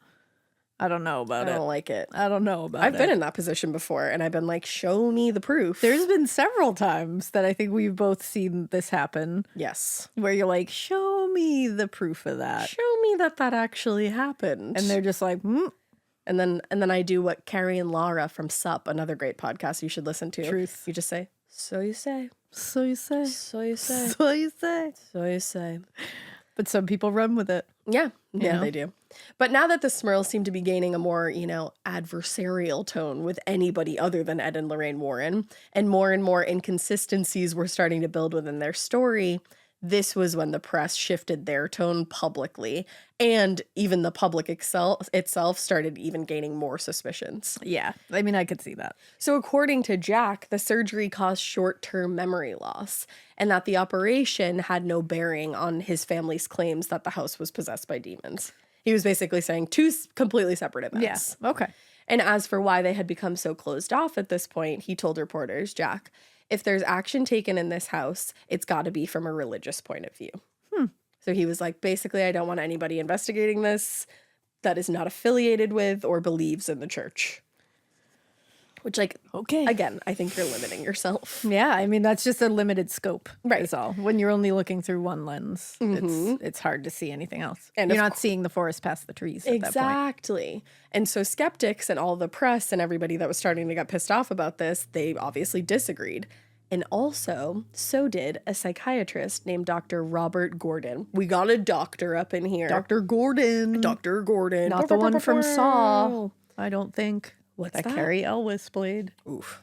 [SPEAKER 2] I don't know about it.
[SPEAKER 1] I don't like it.
[SPEAKER 2] I don't know about it.
[SPEAKER 1] I've been in that position before, and I've been like, show me the proof.
[SPEAKER 2] There's been several times that I think we've both seen this happen.
[SPEAKER 1] Yes.
[SPEAKER 2] Where you're like, show me the proof of that.
[SPEAKER 1] Show me that actually happened.
[SPEAKER 2] And they're just like,
[SPEAKER 1] And then I do what Carrie and Laura from Sup, another great podcast you should listen to.
[SPEAKER 2] Truth.
[SPEAKER 1] You just say, so you say.
[SPEAKER 2] So you say.
[SPEAKER 1] So you say.
[SPEAKER 2] So you say.
[SPEAKER 1] So you say.
[SPEAKER 2] But some people run with it.
[SPEAKER 1] Yeah. Yeah,
[SPEAKER 2] know?
[SPEAKER 1] they do. But now that the Smurls seem to be gaining a more, adversarial tone with anybody other than Ed and Lorraine Warren, and more inconsistencies were starting to build within their story, this was when the press shifted their tone publicly, and even the public itself started even gaining more suspicions.
[SPEAKER 2] Yeah. I mean, I could see that.
[SPEAKER 1] So according to Jack, the surgery caused short-term memory loss, and that the operation had no bearing on his family's claims that the house was possessed by demons. He was basically saying two completely separate events.
[SPEAKER 2] Yeah. Okay.
[SPEAKER 1] And as for why they had become so closed off at this point, he told reporters, Jack, if there's action taken in this house, it's got to be from a religious point of view. So he was like, basically, I don't want anybody investigating this that is not affiliated with or believes in the church. Which, like,
[SPEAKER 2] Okay.
[SPEAKER 1] again, I think you're limiting yourself.
[SPEAKER 2] Yeah. I mean, that's just a limited scope.
[SPEAKER 1] Right.
[SPEAKER 2] Is all. When you're only looking through one lens, it's hard to see anything else.
[SPEAKER 1] And
[SPEAKER 2] you're not seeing the forest past the trees at that point.
[SPEAKER 1] Exactly. And so skeptics and all the press and everybody that was starting to get pissed off about this, they obviously disagreed. And also, so did a psychiatrist named Dr. Robert Gordon. We got a doctor up in here.
[SPEAKER 2] Dr. Gordon.
[SPEAKER 1] Dr. Gordon.
[SPEAKER 2] Not the one from Saw, I don't think.
[SPEAKER 1] What's
[SPEAKER 2] that
[SPEAKER 1] that?
[SPEAKER 2] Carrie Elwes played.
[SPEAKER 1] Oof.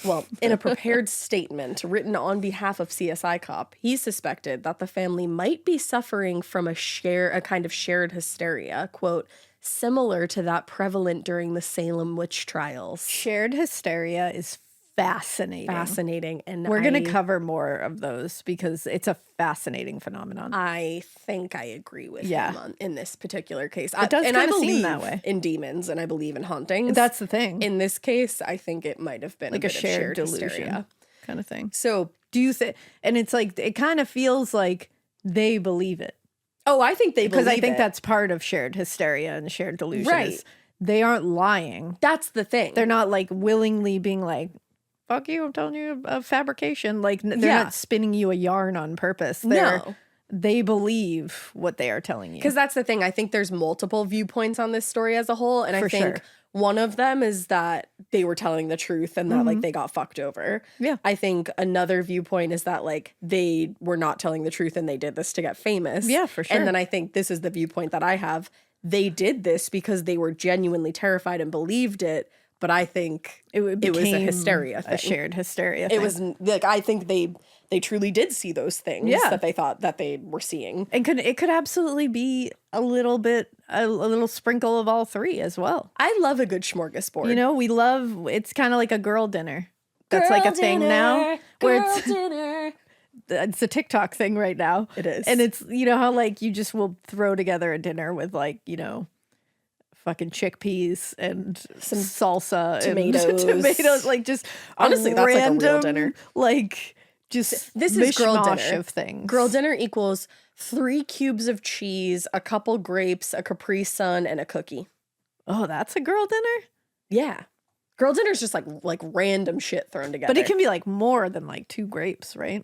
[SPEAKER 1] Well, in a prepared statement written on behalf of CSI Cop, he suspected that the family might be suffering from a kind of shared hysteria, quote, similar to that prevalent during the Salem witch trials.
[SPEAKER 2] Shared hysteria is fascinating.
[SPEAKER 1] And
[SPEAKER 2] We're going to cover more of those because it's a fascinating phenomenon.
[SPEAKER 1] I think I agree with him in this particular case.
[SPEAKER 2] It does
[SPEAKER 1] and I
[SPEAKER 2] kinda seem
[SPEAKER 1] believe
[SPEAKER 2] that way.
[SPEAKER 1] in demons and I believe in hauntings.
[SPEAKER 2] That's the thing.
[SPEAKER 1] In this case, I think it might have been
[SPEAKER 2] like
[SPEAKER 1] a
[SPEAKER 2] a
[SPEAKER 1] bit
[SPEAKER 2] shared
[SPEAKER 1] of
[SPEAKER 2] delusion
[SPEAKER 1] hysteria.
[SPEAKER 2] kind of thing.
[SPEAKER 1] So,
[SPEAKER 2] Do you think, and it's like, it kind of feels like they believe it.
[SPEAKER 1] I think they believe
[SPEAKER 2] Because I think
[SPEAKER 1] it.
[SPEAKER 2] that's part of shared hysteria and shared delusion.
[SPEAKER 1] Right.
[SPEAKER 2] Is they aren't lying.
[SPEAKER 1] That's the thing.
[SPEAKER 2] They're not like willingly being like, fuck you, I'm telling you a fabrication. Like they're not spinning you a yarn on purpose. They believe what they are telling you.
[SPEAKER 1] Because that's the thing. I think there's multiple viewpoints on this story as a whole. And I think one of them is that they were telling the truth and that like they got fucked over.
[SPEAKER 2] Yeah.
[SPEAKER 1] I think another viewpoint is that like they were not telling the truth and they did this to get famous.
[SPEAKER 2] Yeah, for sure.
[SPEAKER 1] And then I think this is the viewpoint that I have. They did this because they were genuinely terrified and believed it. But I think it was a hysteria thing.
[SPEAKER 2] A shared hysteria
[SPEAKER 1] It was like, I think they truly did see those things that they thought that they were seeing.
[SPEAKER 2] And it could absolutely be a little sprinkle of all three as well.
[SPEAKER 1] I love a good smorgasbord.
[SPEAKER 2] You know, it's kind of like a girl dinner. That's like a thing now. Where it's a TikTok thing right now.
[SPEAKER 1] It is.
[SPEAKER 2] And it's, you know, how like you just will throw together a dinner with like, you know, fucking chickpeas and some salsa
[SPEAKER 1] tomatoes.
[SPEAKER 2] and tomatoes, like just
[SPEAKER 1] honestly, that's like a real dinner.
[SPEAKER 2] Like just
[SPEAKER 1] this is girl dinner
[SPEAKER 2] of things.
[SPEAKER 1] Girl dinner equals 3 cubes of cheese, a couple grapes, a Capri Sun, and a cookie.
[SPEAKER 2] Oh, that's a girl dinner?
[SPEAKER 1] Yeah. Girl dinner is just like random shit thrown together.
[SPEAKER 2] But it can be like more than like 2 grapes, right?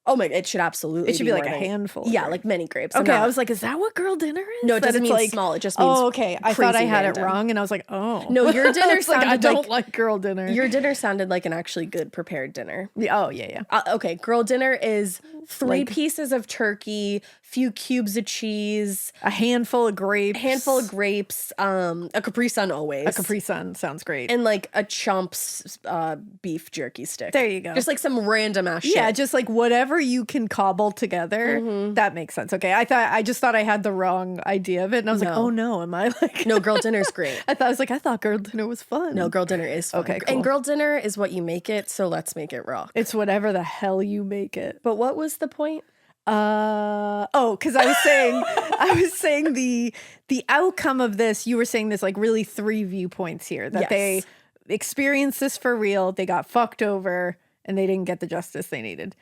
[SPEAKER 1] Oh my, it should absolutely
[SPEAKER 2] It should be like
[SPEAKER 1] more
[SPEAKER 2] a
[SPEAKER 1] than-
[SPEAKER 2] handful.
[SPEAKER 1] Yeah, like many grapes.
[SPEAKER 2] Okay, I was like, is that what girl dinner is?
[SPEAKER 1] No, it
[SPEAKER 2] That
[SPEAKER 1] doesn't
[SPEAKER 2] it's
[SPEAKER 1] mean
[SPEAKER 2] like,
[SPEAKER 1] small. It just means
[SPEAKER 2] oh, okay. I thought I
[SPEAKER 1] crazy
[SPEAKER 2] had
[SPEAKER 1] random.
[SPEAKER 2] it wrong, and I was like, oh.
[SPEAKER 1] No, your dinner
[SPEAKER 2] It's like, I
[SPEAKER 1] sounded
[SPEAKER 2] don't like girl dinner.
[SPEAKER 1] Your dinner sounded like an actually good prepared dinner.
[SPEAKER 2] Oh, yeah.
[SPEAKER 1] Okay, girl dinner is 3
[SPEAKER 2] Like-
[SPEAKER 1] pieces of turkey, few cubes of cheese,
[SPEAKER 2] A handful of grapes.
[SPEAKER 1] a Capri Sun always.
[SPEAKER 2] A Capri Sun sounds great.
[SPEAKER 1] And like a Chomp's beef jerky stick.
[SPEAKER 2] There you go.
[SPEAKER 1] Just like some random ass shit.
[SPEAKER 2] Yeah, just like whatever you can cobble together, that makes sense. Okay, I just thought I had the wrong idea of it, and I was like,
[SPEAKER 1] No.
[SPEAKER 2] oh no, am I like?
[SPEAKER 1] No, girl dinner's great.
[SPEAKER 2] I thought girl dinner was fun.
[SPEAKER 1] No, girl dinner is fun.
[SPEAKER 2] Okay, cool.
[SPEAKER 1] And girl dinner is what you make it, so let's make it rock.
[SPEAKER 2] It's whatever the hell you make it.
[SPEAKER 1] But what was the point?
[SPEAKER 2] Because I was saying the outcome of this, you were saying there's like really three viewpoints here, that they experienced this for real, they got fucked over, and they didn't get the justice they needed.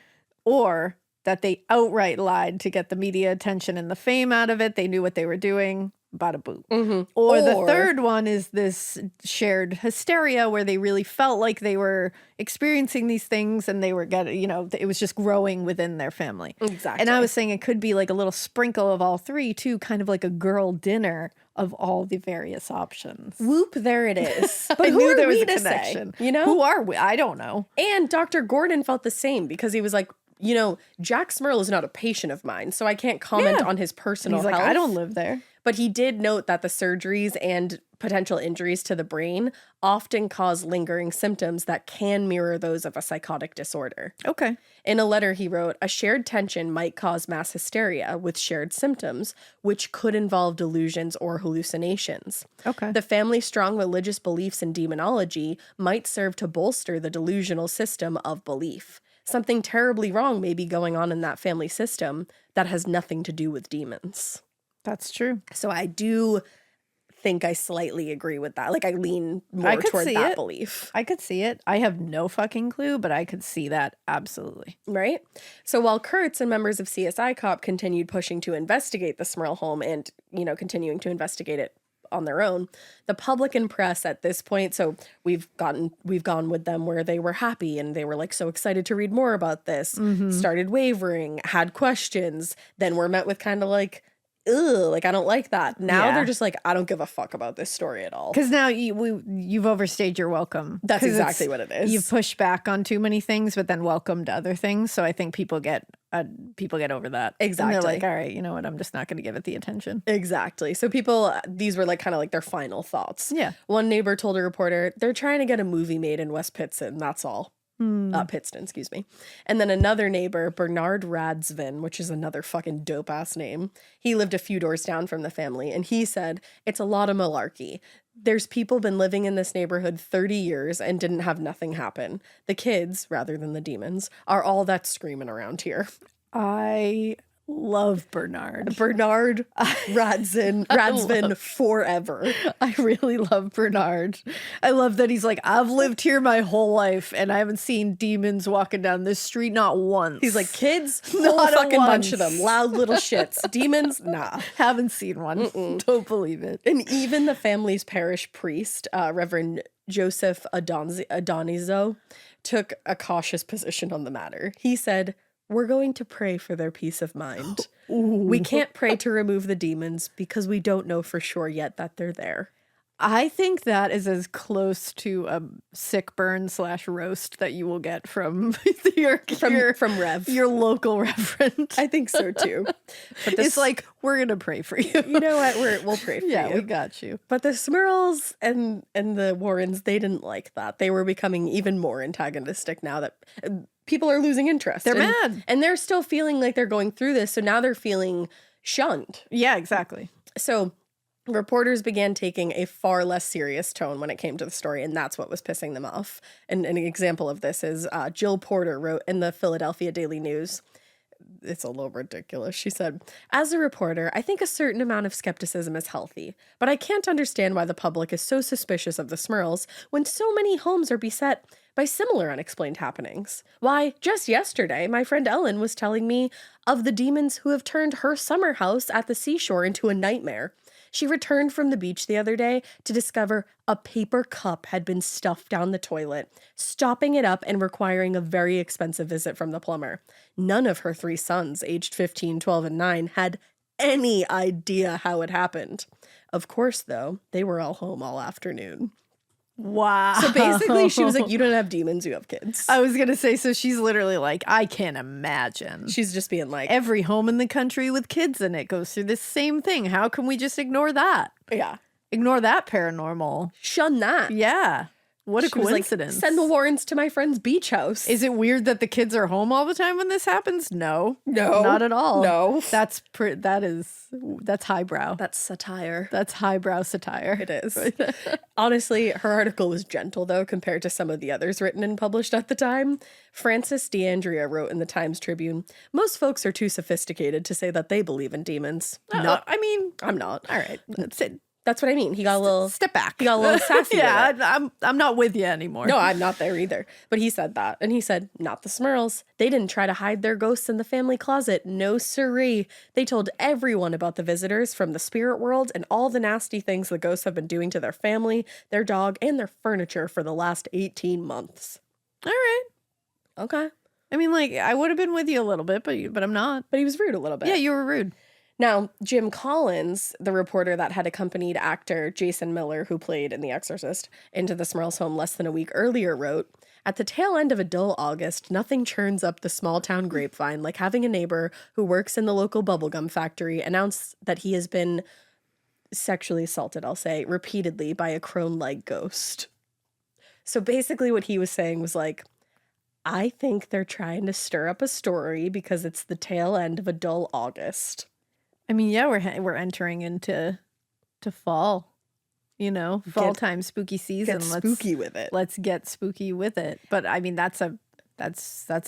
[SPEAKER 2] Or that they outright lied to get the media attention and the fame out of it. They knew what they were doing. Bada boom. Or the third one is this shared hysteria where they really felt like they were experiencing these things and they were getting, it was just growing within their family.
[SPEAKER 1] Exactly.
[SPEAKER 2] And I was saying it could be like a little sprinkle of all three too, kind of like a girl dinner of all the various options.
[SPEAKER 1] Whoop, there it is.
[SPEAKER 2] But I knew there was a connection. Who are we? I don't know.
[SPEAKER 1] And Dr. Gordon felt the same because he was like, Jack Smurl is not a patient of mine, so I can't comment on his personal health.
[SPEAKER 2] I don't live there.
[SPEAKER 1] But he did note that the surgeries and potential injuries to the brain often cause lingering symptoms that can mirror those of a psychotic disorder.
[SPEAKER 2] Okay.
[SPEAKER 1] In a letter he wrote, a shared tension might cause mass hysteria with shared symptoms, which could involve delusions or hallucinations.
[SPEAKER 2] Okay.
[SPEAKER 1] The family's strong religious beliefs in demonology might serve to bolster the delusional system of belief. Something terribly wrong may be going on in that family system that has nothing to do with demons.
[SPEAKER 2] That's true.
[SPEAKER 1] So I do think I slightly agree with that. Like I lean more toward that belief.
[SPEAKER 2] I could see it. I have no fucking clue, but I could see that absolutely.
[SPEAKER 1] Right? So while Kurtz and members of CSI Cop continued pushing to investigate the Smurl home and, continuing to investigate it on their own, the public and press at this point, so we've gone with them where they were happy and they were like so excited to read more about this, started wavering, had questions, then were met with kind of like, ugh, like I don't like that. Now they're just like, I don't give a fuck about this story at all.
[SPEAKER 2] Because now you've overstayed your welcome.
[SPEAKER 1] That's exactly what it is.
[SPEAKER 2] You've pushed back on too many things, but then welcomed other things. So I think people get over that.
[SPEAKER 1] Exactly.
[SPEAKER 2] And they're like, all right, you know what? I'm just not going to give it the attention.
[SPEAKER 1] Exactly. So these were like kind of like their final thoughts.
[SPEAKER 2] Yeah.
[SPEAKER 1] One neighbor told a reporter, they're trying to get a movie made in West Pittston. That's all. Pittston, excuse me. And then another neighbor, Bernard Radzvin, which is another fucking dope ass name. He lived a few doors down from the family, and he said, it's a lot of malarkey. There's people been living in this neighborhood 30 years and didn't have nothing happen. The kids, rather than the demons, are all that's screaming around here.
[SPEAKER 2] I love Bernard
[SPEAKER 1] Radzvin forever.
[SPEAKER 2] I really love Bernard. I love that he's like, I've lived here my whole life and I haven't seen demons walking down this street not once.
[SPEAKER 1] He's like, kids, not a fucking bunch of them, loud little shits. Demons, nah,
[SPEAKER 2] haven't seen one. Don't believe it.
[SPEAKER 1] And even the family's parish priest, Reverend Joseph Adonizo, took a cautious position on the matter. He said, we're going to pray for their peace of mind. We can't pray to remove the demons because we don't know for sure yet that they're there.
[SPEAKER 2] I think that is as close to a sick burn / roast that you will get from from
[SPEAKER 1] Rev,
[SPEAKER 2] your local reverend.
[SPEAKER 1] I think so too. But
[SPEAKER 2] it's like, we're gonna pray for you.
[SPEAKER 1] You know what? We'll pray for you.
[SPEAKER 2] Yeah, we got you.
[SPEAKER 1] But the Smurls and the Warrens, they didn't like that. They were becoming even more antagonistic now that people are losing interest.
[SPEAKER 2] They're mad,
[SPEAKER 1] and they're still feeling like they're going through this. So now they're feeling shunned.
[SPEAKER 2] Yeah, exactly.
[SPEAKER 1] So reporters began taking a far less serious tone when it came to the story, and that's what was pissing them off. And an example of this is Jill Porter wrote in the Philadelphia Daily News. It's a little ridiculous. She said, as a reporter, I think a certain amount of skepticism is healthy, but I can't understand why the public is so suspicious of the Smurls when so many homes are beset by similar unexplained happenings. Why, just yesterday, my friend Ellen was telling me of the demons who have turned her summer house at the seashore into a nightmare. She returned from the beach the other day to discover a paper cup had been stuffed down the toilet, stopping it up and requiring a very expensive visit from the plumber. None of her 3 sons, aged 15, 12, and 9, had any idea how it happened. Of course, though, they were all home all afternoon.
[SPEAKER 2] Wow.
[SPEAKER 1] So basically, she was like, you don't have demons, you have kids.
[SPEAKER 2] I was going to say, so she's literally like, I can't imagine.
[SPEAKER 1] She's just being like,
[SPEAKER 2] every home in the country with kids in it goes through this same thing. How can we just ignore that?
[SPEAKER 1] Yeah.
[SPEAKER 2] Ignore that paranormal.
[SPEAKER 1] Shun that.
[SPEAKER 2] Yeah. What a
[SPEAKER 1] She was like,
[SPEAKER 2] coincidence.
[SPEAKER 1] send the Warrens to my friend's beach house.
[SPEAKER 2] Is it weird that the kids are home all the time when this happens? No.
[SPEAKER 1] No.
[SPEAKER 2] Not at all.
[SPEAKER 1] No.
[SPEAKER 2] That's highbrow.
[SPEAKER 1] That's satire.
[SPEAKER 2] That's highbrow satire.
[SPEAKER 1] It is. Honestly, her article was gentle, though, compared to some of the others written and published at the time. Frances DeAndrea wrote in the Times Tribune, most folks are too sophisticated to say that they believe in demons.
[SPEAKER 2] No, I mean,
[SPEAKER 1] I'm not.
[SPEAKER 2] all right. That's it.
[SPEAKER 1] That's what I mean. He got a little...
[SPEAKER 2] Step back.
[SPEAKER 1] He got a little sassy with it.
[SPEAKER 2] Yeah, I'm not with you anymore.
[SPEAKER 1] No, I'm not there either. But he said that. And he said, not the Smurls. They didn't try to hide their ghosts in the family closet. No siree. They told everyone about the visitors from the spirit world and all the nasty things the ghosts have been doing to their family, their dog, and their furniture for the last 18 months.
[SPEAKER 2] All right.
[SPEAKER 1] Okay.
[SPEAKER 2] I mean, like, I would have been with you a little bit, but I'm not.
[SPEAKER 1] But he was rude a little bit.
[SPEAKER 2] Yeah, you were rude.
[SPEAKER 1] Now, Jim Collins, the reporter that had accompanied actor Jason Miller, who played in The Exorcist, into the Smurls' home less than a week earlier, wrote, at the tail end of a dull August, nothing churns up the small-town grapevine like having a neighbor who works in the local bubblegum factory announce that he has been sexually assaulted, I'll say, repeatedly by a crone-like ghost. So basically what he was saying was like, I think they're trying to stir up a story because it's the tail end of a dull August.
[SPEAKER 2] I mean, yeah, we're entering into fall, you know, fall time, spooky season.
[SPEAKER 1] Get spooky with it.
[SPEAKER 2] Let's get spooky with it. But I mean, that's a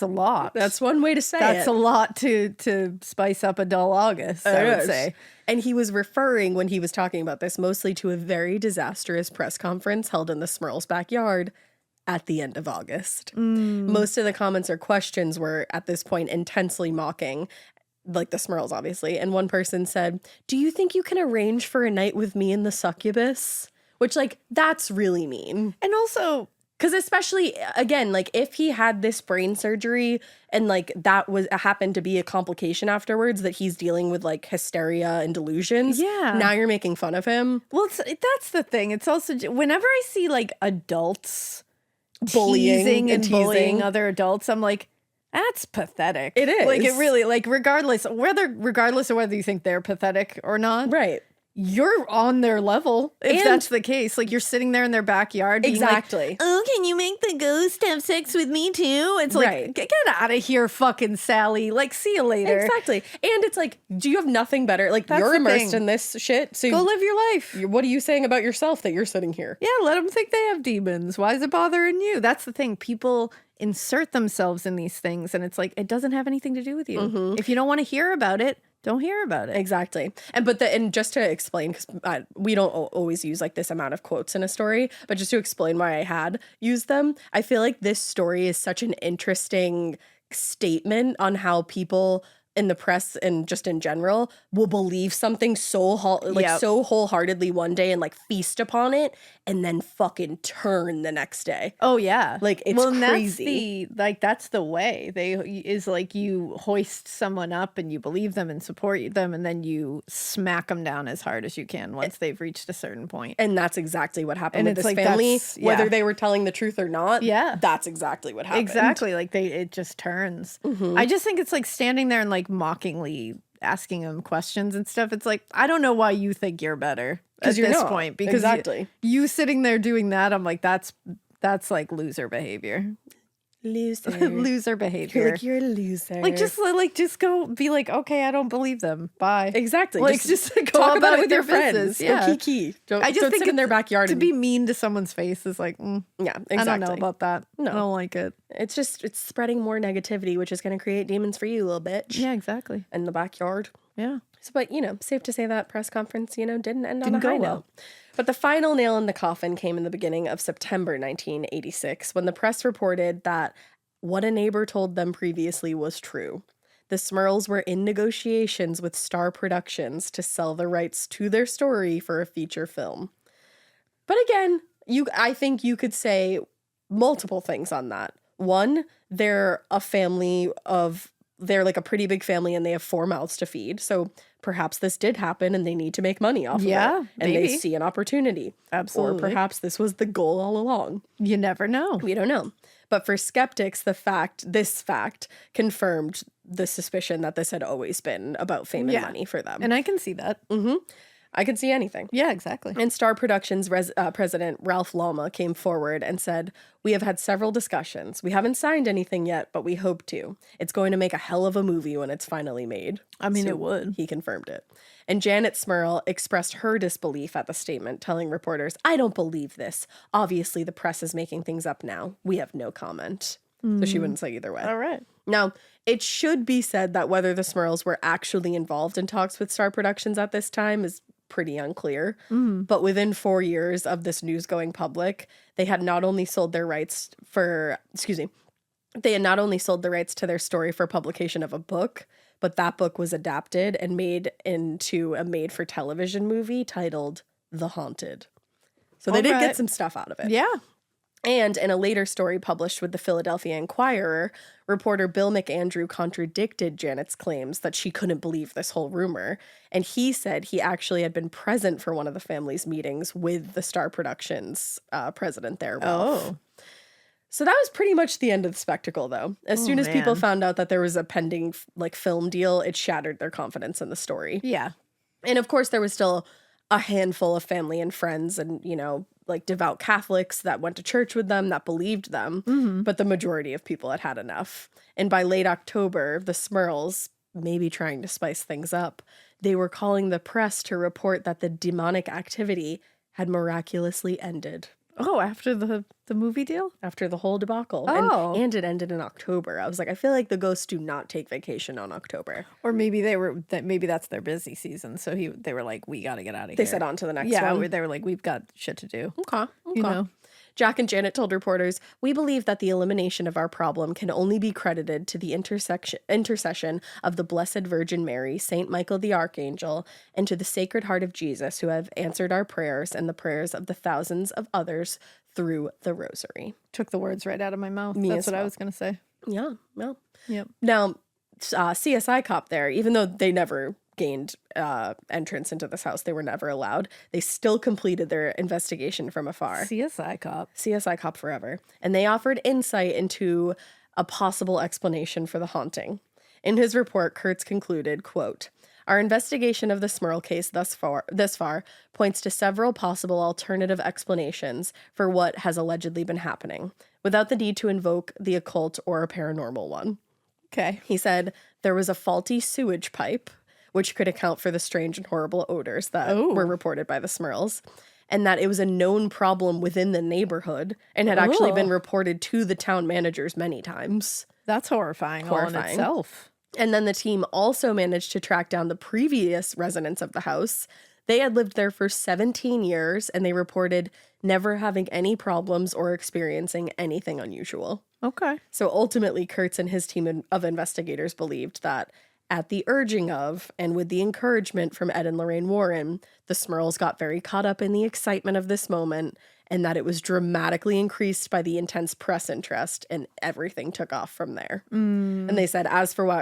[SPEAKER 2] lot.
[SPEAKER 1] That's one way to say
[SPEAKER 2] That's
[SPEAKER 1] it.
[SPEAKER 2] a lot to spice up a dull August, I would say.
[SPEAKER 1] And he was referring, when he was talking about this, mostly to a very disastrous press conference held in the Smurls' backyard at the end of August. Most of the comments or questions were, at this point, intensely mocking, like the Smurls, obviously. And one person said, do you think you can arrange for a night with me and the succubus? Which, like, that's really mean.
[SPEAKER 2] And also,
[SPEAKER 1] because especially, again, like, if he had this brain surgery and, like, that was happened to be a complication afterwards, that he's dealing with, like, hysteria and delusions.
[SPEAKER 2] Yeah.
[SPEAKER 1] Now you're making fun of him.
[SPEAKER 2] well, that's the thing. It's also, whenever I see, like, adults
[SPEAKER 1] Bullying
[SPEAKER 2] teasing
[SPEAKER 1] and
[SPEAKER 2] and bullying
[SPEAKER 1] teasing.
[SPEAKER 2] other adults, I'm like, that's pathetic.
[SPEAKER 1] It is.
[SPEAKER 2] Like, it really, like, regardless of whether you think they're pathetic or not,
[SPEAKER 1] Right.
[SPEAKER 2] you're on their level if
[SPEAKER 1] And-
[SPEAKER 2] that's the case. Like, you're sitting there in their backyard being
[SPEAKER 1] Exactly.
[SPEAKER 2] like, oh, can you make the ghost have sex with me too? It's like,
[SPEAKER 1] Right.
[SPEAKER 2] get out of here, fucking Sally. Like, see you later.
[SPEAKER 1] Exactly. And it's like, do you have nothing better? Like,
[SPEAKER 2] That's
[SPEAKER 1] you're
[SPEAKER 2] the
[SPEAKER 1] immersed
[SPEAKER 2] thing.
[SPEAKER 1] in this shit. So
[SPEAKER 2] Go live your life.
[SPEAKER 1] what are you saying about yourself that you're sitting here?
[SPEAKER 2] Yeah, let them think they have demons. Why is it bothering you? That's the thing. People insert themselves in these things, and it's like, it doesn't have anything to do with you. If you don't want to hear about it, don't hear about it.
[SPEAKER 1] Exactly. And just to explain, because we don't always use like this amount of quotes in a story, but just to explain why I had used them, I feel like this story is such an interesting statement on how people in the press and just in general will believe something so
[SPEAKER 2] Yep.
[SPEAKER 1] so wholeheartedly one day and like feast upon it and then fucking turn the next day.
[SPEAKER 2] Oh yeah,
[SPEAKER 1] Like, it's
[SPEAKER 2] and
[SPEAKER 1] crazy.
[SPEAKER 2] That's the way is like, you hoist someone up and you believe them and support them, and then you smack them down as hard as you can once they've reached a certain point.
[SPEAKER 1] And that's exactly what happened
[SPEAKER 2] And
[SPEAKER 1] with
[SPEAKER 2] it's
[SPEAKER 1] this
[SPEAKER 2] like,
[SPEAKER 1] family.
[SPEAKER 2] that's- yeah.
[SPEAKER 1] Whether they were telling the truth or not,
[SPEAKER 2] Yeah.
[SPEAKER 1] that's exactly what happened.
[SPEAKER 2] Exactly, like it just turns. I just think it's like standing there and like mockingly asking them questions and stuff. It's like, I don't know why you think you're better at
[SPEAKER 1] 'Cause you're
[SPEAKER 2] this
[SPEAKER 1] not.
[SPEAKER 2] point, because
[SPEAKER 1] Exactly.
[SPEAKER 2] you sitting there doing that, I'm like, that's like loser behavior.
[SPEAKER 1] Loser.
[SPEAKER 2] Loser behavior.
[SPEAKER 1] You're a loser.
[SPEAKER 2] Just go be like, okay, I don't believe them. Bye.
[SPEAKER 1] Exactly.
[SPEAKER 2] Like, just go
[SPEAKER 1] talk about it with your
[SPEAKER 2] their
[SPEAKER 1] friends.
[SPEAKER 2] business. Yeah.
[SPEAKER 1] Go kiki. Don't,
[SPEAKER 2] I just
[SPEAKER 1] don't
[SPEAKER 2] think
[SPEAKER 1] sit in their backyard
[SPEAKER 2] to
[SPEAKER 1] and
[SPEAKER 2] be mean to someone's face is like,
[SPEAKER 1] yeah, exactly.
[SPEAKER 2] I don't know about that.
[SPEAKER 1] No.
[SPEAKER 2] I don't like it.
[SPEAKER 1] It's spreading more negativity, which is going to create demons for you, little bitch.
[SPEAKER 2] Yeah, exactly.
[SPEAKER 1] In the backyard.
[SPEAKER 2] Yeah.
[SPEAKER 1] So, but safe to say that press conference, didn't end on
[SPEAKER 2] Didn't
[SPEAKER 1] a
[SPEAKER 2] go
[SPEAKER 1] high
[SPEAKER 2] well.
[SPEAKER 1] note. But the final nail in the coffin came in the beginning of September 1986, when the press reported that what a neighbor told them previously was true. The Smurls were in negotiations with Star Productions to sell the rights to their story for a feature film. But again, I think you could say multiple things on that. One, they're like a pretty big family and they have 4 mouths to feed. So perhaps this did happen and they need to make money off of it.
[SPEAKER 2] Yeah,
[SPEAKER 1] And
[SPEAKER 2] maybe.
[SPEAKER 1] they see an opportunity.
[SPEAKER 2] Absolutely.
[SPEAKER 1] Or perhaps this was the goal all along.
[SPEAKER 2] You never know.
[SPEAKER 1] We don't know. But for skeptics, this fact confirmed the suspicion that this had always been about fame and money for them.
[SPEAKER 2] And I can see that.
[SPEAKER 1] I could see anything.
[SPEAKER 2] Yeah, exactly.
[SPEAKER 1] And Star Productions president Ralph Loma came forward and said, "We have had several discussions. We haven't signed anything yet, but we hope to. It's going to make a hell of a movie when it's finally made."
[SPEAKER 2] I mean, it would.
[SPEAKER 1] He confirmed it. And Janet Smurl expressed her disbelief at the statement, telling reporters, "I don't believe this. Obviously, the press is making things up now. We have no comment." So she wouldn't say either way.
[SPEAKER 2] All right.
[SPEAKER 1] Now, it should be said that whether the Smurls were actually involved in talks with Star Productions at this time is pretty unclear. But within 4 years of this news going public, they had not only sold their rights they had not only sold the rights to their story for publication of a book, but that book was adapted and made into a made-for-television movie titled The Haunted. So they did get some stuff out of it.
[SPEAKER 2] Yeah.
[SPEAKER 1] And in a later story published with the Philadelphia Inquirer, reporter Bill McAndrew contradicted Janet's claims that she couldn't believe this whole rumor. And he said he actually had been present for one of the family's meetings with the Star Productions president there, Ralph.
[SPEAKER 2] Oh.
[SPEAKER 1] So that was pretty much the end of the spectacle, though. As soon as people
[SPEAKER 2] man.
[SPEAKER 1] found out that there was a pending film deal, it shattered their confidence in the story.
[SPEAKER 2] Yeah.
[SPEAKER 1] And of course, there was still a handful of family and friends and, devout Catholics that went to church with them, that believed them. But the majority of people had had enough. And by late October, the Smurls, maybe trying to spice things up, they were calling the press to report that the demonic activity had miraculously ended.
[SPEAKER 2] Oh, after the movie deal?
[SPEAKER 1] After the whole debacle.
[SPEAKER 2] Oh.
[SPEAKER 1] And it ended in October. I was like, I feel like the ghosts do not take vacation on October.
[SPEAKER 2] Or maybe maybe that's their busy season. So they were like, we got to get out of here.
[SPEAKER 1] They said on to the next
[SPEAKER 2] yeah,
[SPEAKER 1] one.
[SPEAKER 2] they were like, we've got shit to do.
[SPEAKER 1] Okay.
[SPEAKER 2] You know?
[SPEAKER 1] Jack and Janet told reporters, "We believe that the elimination of our problem can only be credited to the intercession of the Blessed Virgin Mary, Saint Michael the Archangel, and to the Sacred Heart of Jesus, who have answered our prayers and the prayers of the thousands of others through the Rosary."
[SPEAKER 2] Took the words right out of my mouth.
[SPEAKER 1] Me
[SPEAKER 2] That's
[SPEAKER 1] as
[SPEAKER 2] what I
[SPEAKER 1] well.
[SPEAKER 2] was going to say.
[SPEAKER 1] Yeah, well.
[SPEAKER 2] Yep.
[SPEAKER 1] Now, CSI cop there, even though they never gained entrance into this house, they were never allowed, they still completed their investigation from afar.
[SPEAKER 2] CSI cop.
[SPEAKER 1] CSI cop forever. And they offered insight into a possible explanation for the haunting. In his report, Kurtz concluded, quote, "Our investigation of the Smurl case thus far points to several possible alternative explanations for what has allegedly been happening, without the need to invoke the occult or a paranormal one."
[SPEAKER 2] Okay.
[SPEAKER 1] He said there was a faulty sewage pipe, which could account for the strange and horrible odors that were reported by the Smurls, and that it was a known problem within the neighborhood and had actually been reported to the town managers many times.
[SPEAKER 2] That's horrifying all in itself.
[SPEAKER 1] And then the team also managed to track down the previous residents of the house. They had lived there for 17 years, and they reported never having any problems or experiencing anything unusual.
[SPEAKER 2] Okay.
[SPEAKER 1] So ultimately, Kurtz and his team of investigators believed that at the urging of, and with the encouragement from Ed and Lorraine Warren, the Smurls got very caught up in the excitement of this moment, and that it was dramatically increased by the intense press interest, and everything took off from there. And they said, as for why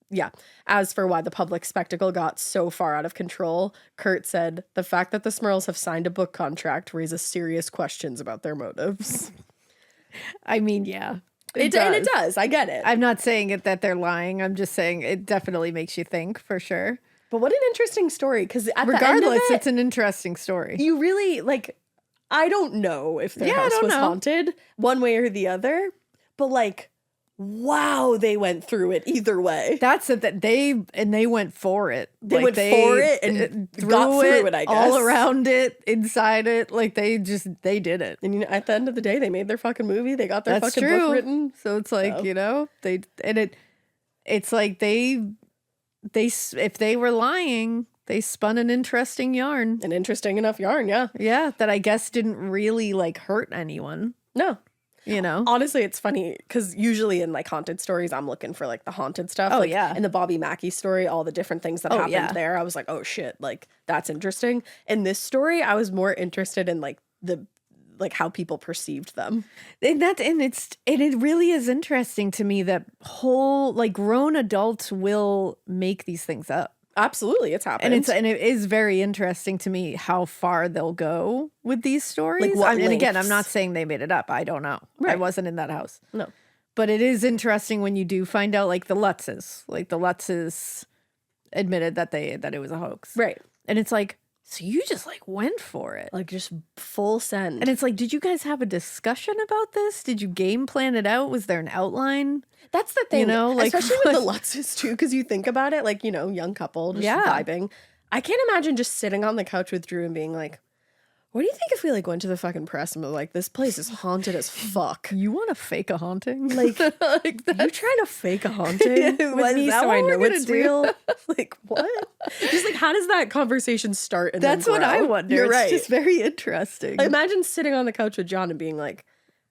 [SPEAKER 1] the public spectacle got so far out of control, Kurt said, "The fact that the Smurls have signed a book contract raises serious questions about their motives."
[SPEAKER 2] I mean, yeah.
[SPEAKER 1] And it does. I get it.
[SPEAKER 2] I'm not saying that they're lying. I'm just saying it definitely makes you think, for sure.
[SPEAKER 1] But what an interesting story, because
[SPEAKER 2] regardless, it's an interesting story.
[SPEAKER 1] You really, I don't know if their house was haunted one way or the other, but wow, they went through it either way.
[SPEAKER 2] That's it. That they went for it.
[SPEAKER 1] They went for it and got through it, I guess.
[SPEAKER 2] All around it, inside it. They did it.
[SPEAKER 1] And at the end of the day, they made their fucking movie. They got their fucking book written.
[SPEAKER 2] So it's if they were lying, they spun an interesting yarn.
[SPEAKER 1] An interesting enough yarn, yeah.
[SPEAKER 2] Yeah, that I guess didn't really hurt anyone.
[SPEAKER 1] No.
[SPEAKER 2] Honestly,
[SPEAKER 1] it's funny because usually in haunted stories, I'm looking for the haunted stuff.
[SPEAKER 2] Oh, yeah.
[SPEAKER 1] In the Bobby Mackey story, all the different things that happened there, I was like, oh shit, that's interesting. In this story, I was more interested in the how people perceived them.
[SPEAKER 2] And it really is interesting to me that whole grown adults will make these things up.
[SPEAKER 1] Absolutely, it's happened.
[SPEAKER 2] And it is very interesting to me how far they'll go with these stories.
[SPEAKER 1] And
[SPEAKER 2] again, I'm not saying they made it up. I don't know. Right. I wasn't in that house.
[SPEAKER 1] No.
[SPEAKER 2] But it is interesting when you do find out the Lutzes. The Lutzes admitted that it was a hoax.
[SPEAKER 1] Right.
[SPEAKER 2] And it's So you just like went for it.
[SPEAKER 1] Like just full send.
[SPEAKER 2] And it's like, did you guys have a discussion about this? Did you game plan it out? Was there an outline?
[SPEAKER 1] That's the thing,
[SPEAKER 2] You know, like,
[SPEAKER 1] especially with the Lutzes too, because you think about it, like, you know, young couple just vibing. I can't imagine just sitting on the couch with Drew and being like, what do you think if we like went to the fucking press and were like, this place is haunted as fuck?
[SPEAKER 2] You want to fake a haunting?
[SPEAKER 1] Like, you trying to fake a haunting with me so I know it's real? Like, what? Just like, how does that conversation start? And
[SPEAKER 2] That's
[SPEAKER 1] then
[SPEAKER 2] what
[SPEAKER 1] grow?
[SPEAKER 2] I wonder.
[SPEAKER 1] You're right.
[SPEAKER 2] It's just very interesting.
[SPEAKER 1] Imagine sitting on the couch with John and being like,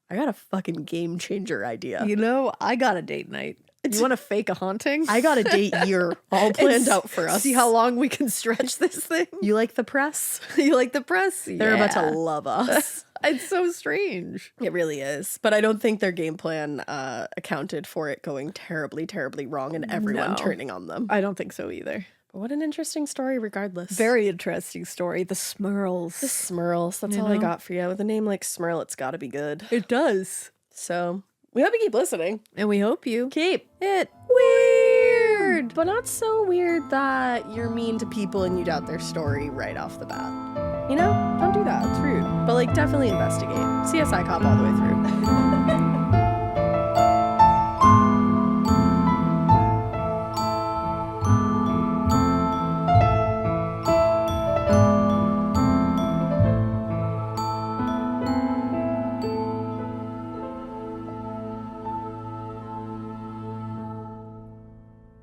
[SPEAKER 1] I got a fucking game changer idea.
[SPEAKER 2] You know, I got a date night. You want to fake a haunting?
[SPEAKER 1] I got a date year all planned out for us.
[SPEAKER 2] See how long we can stretch this thing?
[SPEAKER 1] You like the press?
[SPEAKER 2] You like the press?
[SPEAKER 1] They're about to love us.
[SPEAKER 2] It's so strange.
[SPEAKER 1] It really is. But I don't think their game plan accounted for it going terribly, terribly wrong and everyone turning on them.
[SPEAKER 2] I don't think so either.
[SPEAKER 1] But what an interesting story regardless.
[SPEAKER 2] Very interesting story. The Smurls.
[SPEAKER 1] The Smurls. That's all I got for you. With a name like Smurl, it's got to be good.
[SPEAKER 2] It does.
[SPEAKER 1] So we hope you keep listening.
[SPEAKER 2] And we hope you
[SPEAKER 1] Keep
[SPEAKER 2] it weird.
[SPEAKER 1] But not so weird that you're mean to people and you doubt their story right off the bat. You know? Don't do that. It's rude. But like definitely investigate. CSI cop all the way through.